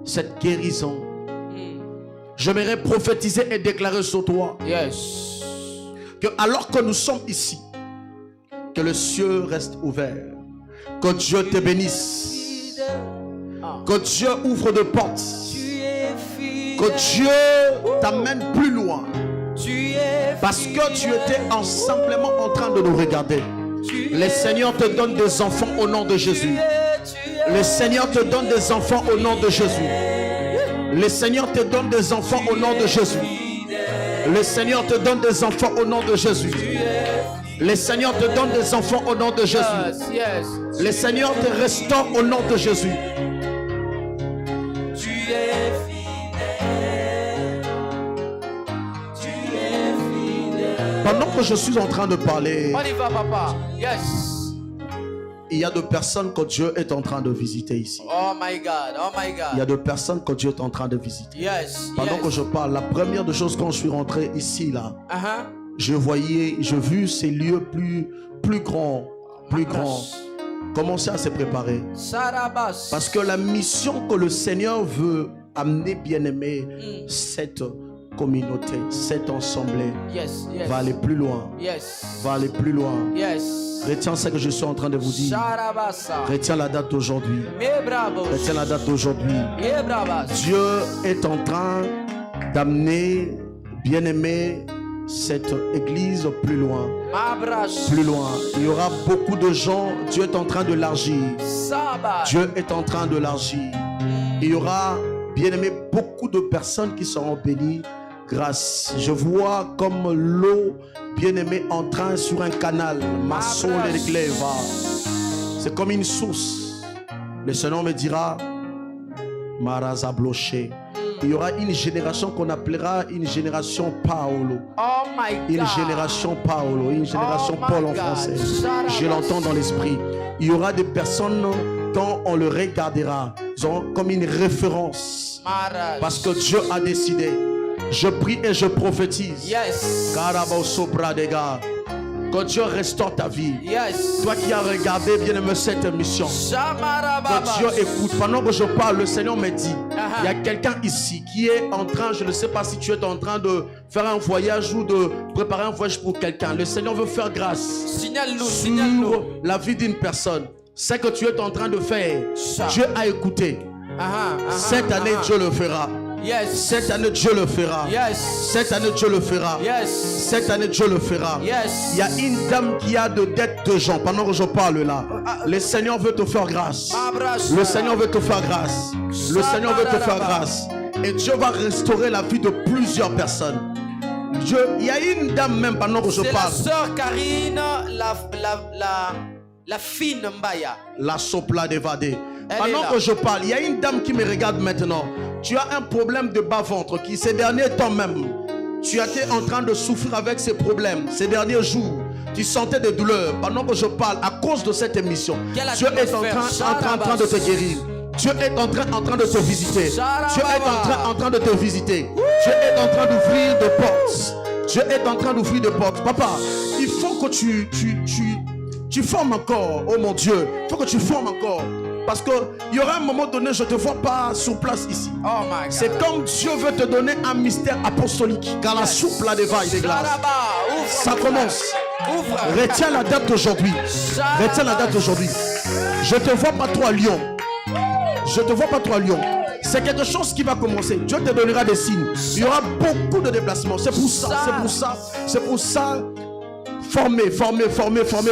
cette guérison. J'aimerais prophétiser et déclarer sur toi.
Yes.
Que alors que nous sommes ici, que le ciel reste ouvert. Que Dieu te bénisse. Que Dieu ouvre de portes. Que Dieu t'amène plus loin. Parce que tu étais simplement en train de nous regarder. Le Seigneur te donne des enfants au nom de Jésus. Le Seigneur te donne des enfants au nom de Jésus. Le Seigneur te donne des enfants au nom de Jésus. Le Seigneur te donne des enfants au nom de Jésus. Le Seigneur te donne des enfants au nom de Jésus. Le Seigneur te restaure au nom de Jésus. Pendant que je suis en train de parler,
On y va, papa. Yes.
il y a de personnes que Dieu est en train de visiter ici.
Oh my God. Oh my God.
Il y a de personnes que Dieu est en train de visiter.
Yes.
Pendant
yes.
que je parle, la première des choses quand je suis rentré ici, là, j'ai vu ces lieux plus grands, plus grands. Commencer à se préparer.
Sarabas.
Parce que la mission que le Seigneur veut amener, bien-aimé, cette communauté, cette assemblée,
Yes. Yes.
va aller plus loin.
Yes.
Va aller plus loin.
Yes.
Retiens ce que je suis en train de vous dire.
Sarabasa.
Retiens la date d'aujourd'hui.
Me bravo.
Retiens la date d'aujourd'hui.
Me bravas.
Dieu est en train d'amener, bien-aimé, cette église plus loin.
Mabras.
Plus loin. Il y aura beaucoup de gens. Dieu est en train de l'élargir.
Saba.
Dieu est en train de l'élargir. Il y aura, bien-aimé, beaucoup de personnes qui seront bénies grâce. Je vois comme l'eau, bien-aimé, en train sur un canal. Ma soul est c'est comme une source. Le Seigneur me dira, Maraza bloché. Il y aura une génération qu'on appellera une génération Paolo.
Oh my God.
Une génération Paolo, une génération
Oh
Paul
my
en
God.
français.
Sarabas.
Je l'entends dans l'esprit. Il y aura des personnes, quand on le regardera, ils auront comme une référence.
Maras.
Parce que Dieu a décidé. Je prie et je prophétise.
Yes.
Karabao sopra des gars. Que Dieu restaure ta vie.
Yes.
Toi qui as regardé, bien aimé, cette émission.
Shamarababa.
Que Dieu écoute. Pendant que je parle, le Seigneur me dit, il y a quelqu'un ici qui est en train, je ne sais pas si tu es en train de faire un voyage ou de préparer un voyage pour quelqu'un. Le Seigneur veut faire grâce
Signale-nous,
sur
signale-nous.
la vie d'une personne. C'est que tu es en train de faire.
Ça.
Dieu a écouté. Cette année, Dieu le fera.
Yes.
Cette année, Dieu le fera.
Yes.
Cette année, Dieu le fera.
Yes.
Cette année, Dieu le fera.
Yes.
Il y a une dame qui a de dettes de gens. Pendant que je parle là, le Seigneur veut te faire grâce. Le Seigneur veut te faire grâce. Le Seigneur veut te faire grâce. Et Dieu va restaurer la vie de plusieurs personnes. Il y a une dame même pendant que je
C'est la
parle.
sœur Karine, la fine Mbaya.
La sopla d'évader.
Elle est
Pendant
là.
que je parle, il y a une dame qui me regarde maintenant. Tu as un problème de bas-ventre qui, ces derniers temps même, tu as été en train de souffrir avec ces problèmes. Ces derniers jours, tu sentais des douleurs. Pendant que je parle, à cause de cette émission,
Quelle
Dieu est en
atmosphère.
train de te guérir. Dieu est en train de te visiter. Dieu est en train de te visiter. Dieu est en train d'ouvrir des portes. Dieu est en train d'ouvrir des portes. Papa, il faut que tu formes encore. Oh mon Dieu, il faut que tu formes encore. Parce qu'il y aura un moment donné, je ne te vois pas sur place ici.
Oh my God.
C'est comme Dieu veut te donner un mystère apostolique. Car la soupe là des vailles des glaces. Ça commence.
Ouvre.
Retiens la date d'aujourd'hui. Retiens la date d'aujourd'hui. Je ne te vois pas trop à Lyon. Je ne te vois pas trop à Lyon. C'est quelque chose qui va commencer. Dieu te donnera des signes. Il y aura beaucoup de déplacements. C'est pour ça. C'est pour ça. C'est pour ça. Former.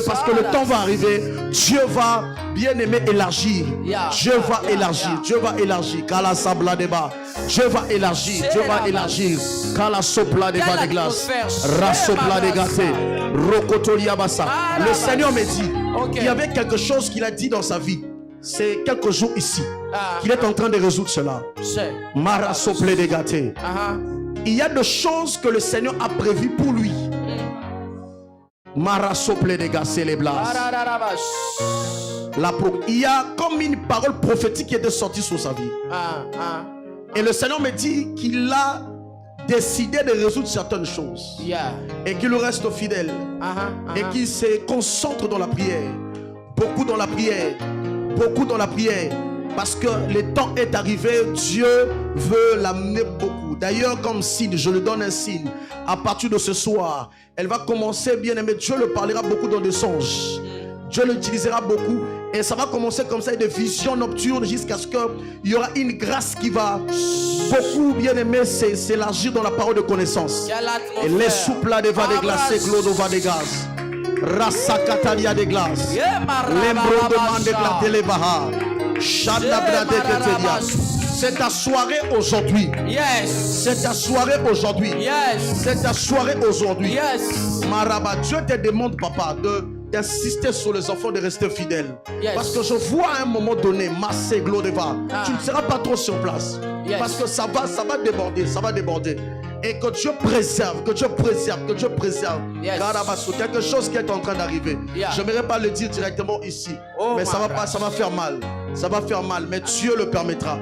Parce que le temps va arriver. Dieu va, bien aimer, élargir. Dieu va élargir. Dieu va élargir. Kala sabla deba. Dieu va élargir. Dieu va élargir. Kala sopla deba de glace. Rasopla de gâté. Rokotolia bassa. Le Seigneur me dit, il y avait quelque chose qu'il a dit dans sa vie. C'est quelques jours ici qu'il est en train de résoudre cela. Mara sople de gâté. Il y a des choses que le Seigneur a prévues pour lui. Mara sople de gâté les blases. Il y a comme une parole prophétique qui était sortie sur sa vie. Et le Seigneur me dit qu'il a décidé de résoudre certaines choses. Et qu'il reste fidèle. Et qu'il se concentre dans la prière. Beaucoup dans la prière. Beaucoup dans la prière. Parce que le temps est arrivé. Dieu veut l'amener beaucoup. D'ailleurs, comme signe, je lui donne un signe. À partir de ce soir, elle va commencer, bien aimé. Dieu le parlera beaucoup dans des songes. Dieu l'utilisera beaucoup. Et ça va commencer comme ça, des visions nocturnes, jusqu'à ce qu'il y aura une grâce qui va beaucoup, bien aimé, s'élargir dans la parole de connaissance. Et les souples de va déglacés, Clodo va des gaz. Rasa Katalia des glaces. L'embro demande d'éclater les bahas. C'est ta soirée aujourd'hui. C'est ta soirée aujourd'hui. C'est ta soirée aujourd'hui. Maraba, Dieu te demande, papa, d'insister sur les enfants, de rester fidèles. Parce que je vois à un moment donné, Massé Glodeva, tu ne seras pas trop sur place. Parce que ça va déborder, ça va déborder. Et que Dieu préserve, que Dieu préserve, que Dieu préserve. Quelque chose qui est en train d'arriver. Je n'aimerais pas le dire directement ici. Mais ça va faire mal. Ça va faire mal, mais Dieu le permettra.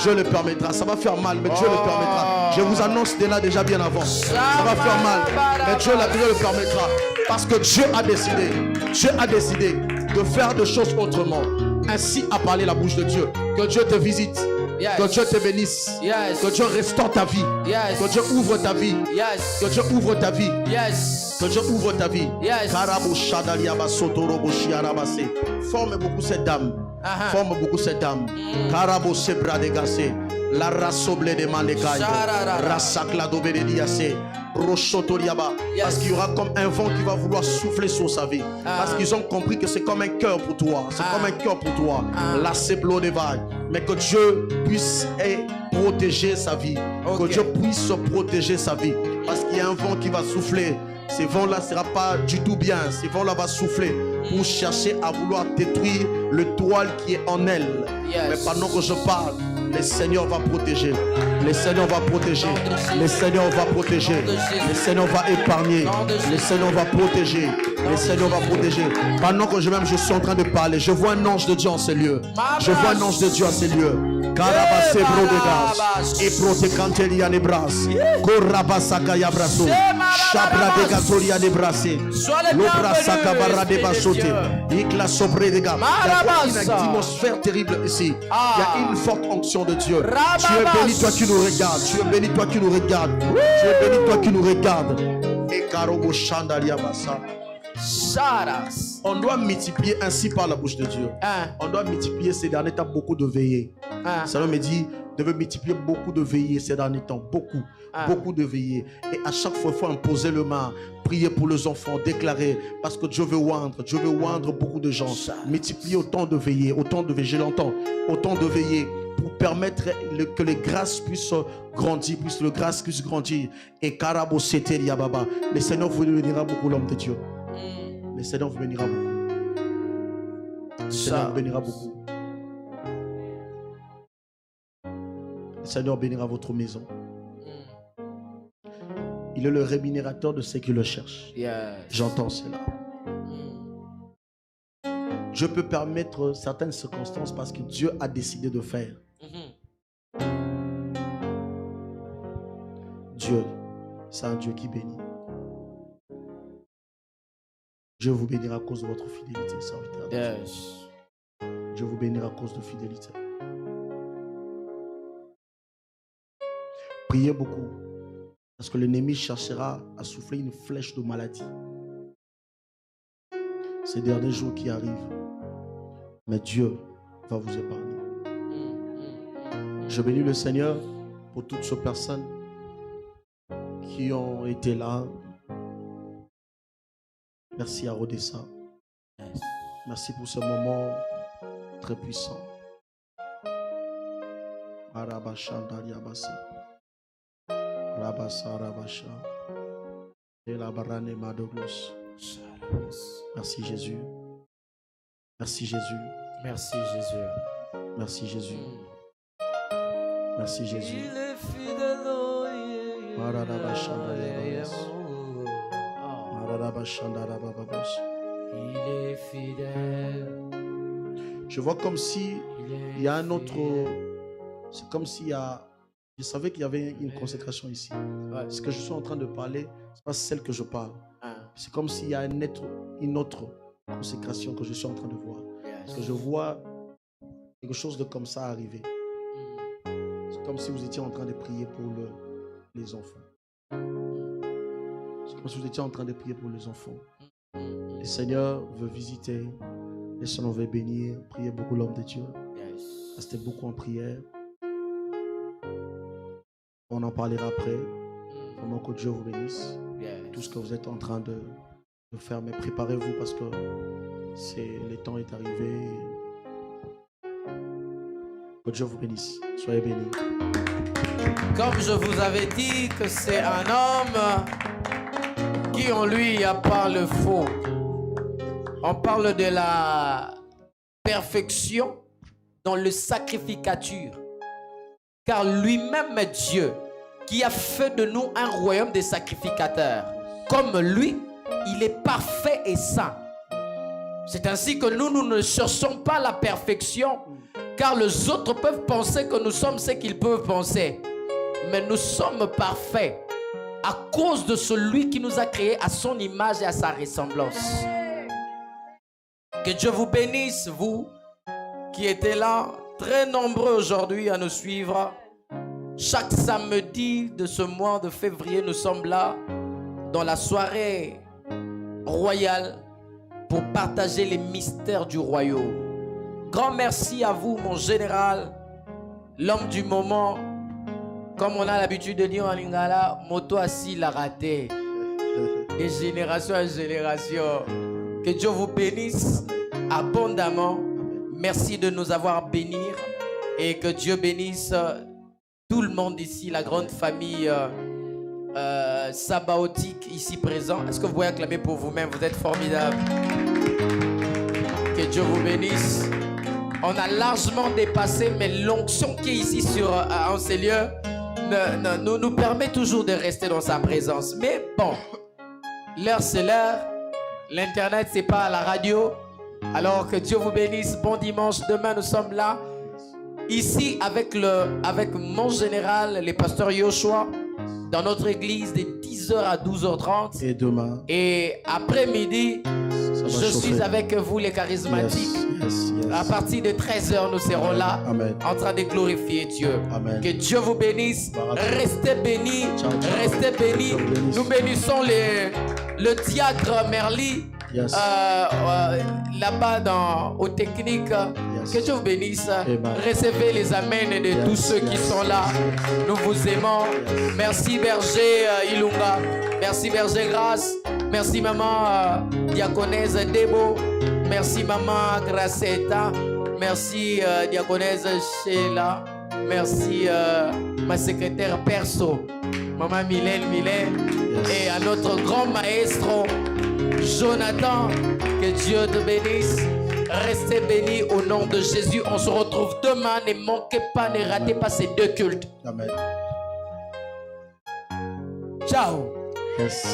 Dieu le permettra. Ça va faire mal, mais Dieu le permettra. Je vous annonce de là déjà bien avant. Ça va faire mal, mais Dieu le permettra. Parce que Dieu a décidé de faire des choses autrement. Ainsi a parlé la bouche de Dieu. Que Dieu te visite. Que Dieu te bénisse. Que Dieu restaure ta vie. Que Dieu ouvre ta vie. Que Dieu ouvre ta vie. Que Dieu ouvre ta vie. Forme beaucoup cette dame. Forme beaucoup cette dame. Karabo sebra de gassé. La rasoble de mandekai. Rasakla dobediase. Rochotoriaba. Parce qu'il y aura comme un vent qui va vouloir souffler sur sa vie. Parce qu'ils ont compris que c'est comme un cœur pour toi. C'est comme un cœur pour toi. La seblo de vague. Mais que Dieu puisse protéger sa vie. Que Dieu puisse protéger sa vie. Parce qu'il y a un vent qui va souffler. Ce vent-là ne sera pas du tout bien. Ce vent-là va souffler pour chercher à vouloir détruire le toile qui est en elle. Mais pendant que je parle, le Seigneur va protéger. Le Seigneur va protéger. Le Seigneur va protéger. Le Seigneur va épargner. Le Seigneur va protéger. Le Seigneur va protéger. Pendant que je suis en train de parler, je vois un ange de Dieu en ces lieux. Je vois un ange de Dieu en ces lieux. Karabase brodegas. Et protecantelia de bras. Korabasaka yabraso. Chabra de gatoria de brassé. L'obrasaka barra de basote. Ikla sobre de gars. Il y a une atmosphère terrible ici. Il y a une forte onction de Dieu. Tu es béni, toi qui nous regardes. Tu es béni, toi qui nous regardes. Tu es béni, toi qui nous regardes. Et Karobo Chandalia Bassa. On doit multiplier ainsi par la bouche de Dieu. On doit multiplier ces derniers temps beaucoup de veillées. Ça me dit de multiplier beaucoup de veillées ces derniers temps. Beaucoup de veillées. Et à chaque fois, il faut imposer le main. Prier pour les enfants, déclarer. Parce que Dieu veut oindre beaucoup de gens. Multiplier autant de veillées, je l'entends. Autant de veillées pour permettre que les grâces puissent grandir, le grâce puisse grandir. Et Karabo Seter Yababa. Le Seigneur vous bénira beaucoup, l'homme de Dieu. Le Seigneur vous bénira beaucoup. Le Seigneur vous bénira beaucoup. Le Seigneur bénira votre maison. Il est le rémunérateur de ceux qui le cherchent. J'entends cela. Dieu peut permettre certaines circonstances parce que Dieu a décidé de faire. Dieu, c'est un Dieu qui bénit. Dieu vous bénira à cause de votre fidélité, serviteur. Je vous bénirai à cause de fidélité. Priez beaucoup. Parce que l'ennemi cherchera à souffler une flèche de maladie. Ces derniers jours qui arrivent. Mais Dieu va vous épargner. Je bénis le Seigneur pour toutes ces personnes qui ont été là. Merci à Rodessa. Merci pour ce moment très puissant. Merci Jésus. Merci Jésus.
Merci Jésus.
Merci Jésus. Merci Jésus.
Il est fidèle. Il est fidèle.
Je vois comme si il y a un autre. C'est comme s'il y a. Je savais qu'il y avait une consécration ici.
Ouais.
Ce que je suis en train de parler, c'est pas celle que je parle.
Ah.
C'est comme s'il y a une autre consécration que je suis en train de voir. Parce que je vois quelque chose de comme ça arriver. C'est comme si vous étiez en train de prier pour les enfants. C'est comme si vous étiez en train de prier pour les enfants. Le Seigneur veut visiter. Le Seigneur veut bénir. Priez beaucoup l'homme de Dieu. Restez beaucoup en prière. On en parlera après. Vraiment que Dieu vous bénisse. Tout ce que vous êtes en train de faire. Mais préparez-vous parce que le temps est arrivé. Que Dieu vous bénisse. Soyez bénis.
Comme je vous avais dit que c'est un homme qui en lui a pas le faux. On parle de la perfection dans le sacrificature. Car lui-même est Dieu qui a fait de nous un royaume des sacrificateurs. Comme lui, il est parfait et saint. C'est ainsi que nous ne cherchons pas la perfection, car les autres peuvent penser que nous sommes ce qu'ils peuvent penser. Mais nous sommes parfaits à cause de celui qui nous a créés à son image et à sa ressemblance. Que Dieu vous bénisse, vous qui étiez là, très nombreux aujourd'hui à nous suivre. Chaque samedi de ce mois de février, nous sommes là dans la soirée royale pour partager les mystères du royaume. Grand merci à vous, mon général, l'homme du moment. Comme on a l'habitude de dire en lingala, moto assis l'a raté. De génération en génération. Que Dieu vous bénisse abondamment. Merci de nous avoir bénis et que Dieu bénisse tout le monde ici, la grande famille sabaotique ici présent. Est-ce que vous pouvez acclamer pour vous-même? Vous êtes formidables. Que Dieu vous bénisse. On a largement dépassé, mais l'onction qui est ici en ces lieux nous permet toujours de rester dans sa présence. Mais bon, l'heure c'est l'heure. L'internet c'est pas la radio. Alors que Dieu vous bénisse. Bon dimanche. Demain nous sommes là. Ici avec mon général, les pasteurs Yoshua, dans notre église de 10h à 12h30.
Et demain.
Et après-midi, je suis avec vous les charismatiques.
Yes.
À partir de 13h, nous serons là.
Amen.
En train de glorifier Dieu.
Amen.
Que Dieu vous bénisse. Restez bénis.
Ciao.
Restez bénis. Nous bénissons le diacre Merly.
Yes.
Là-bas aux techniques.
Yes.
Que Dieu vous bénisse.
Amen.
Recevez les amens de tous ceux qui sont là. Nous vous aimons. Merci berger Ilunga. Merci berger Grâce. Merci maman diaconesse Debo. Merci maman Gracetta. Merci diaconesse Sheila. Merci ma secrétaire perso, maman Mylène. Yes. Et à notre grand maestro Jonathan, que Dieu te bénisse. Restez bénis au nom de Jésus. On se retrouve demain. Ne manquez pas, ne ratez pas ces deux cultes.
Amen.
Ciao.
Yes.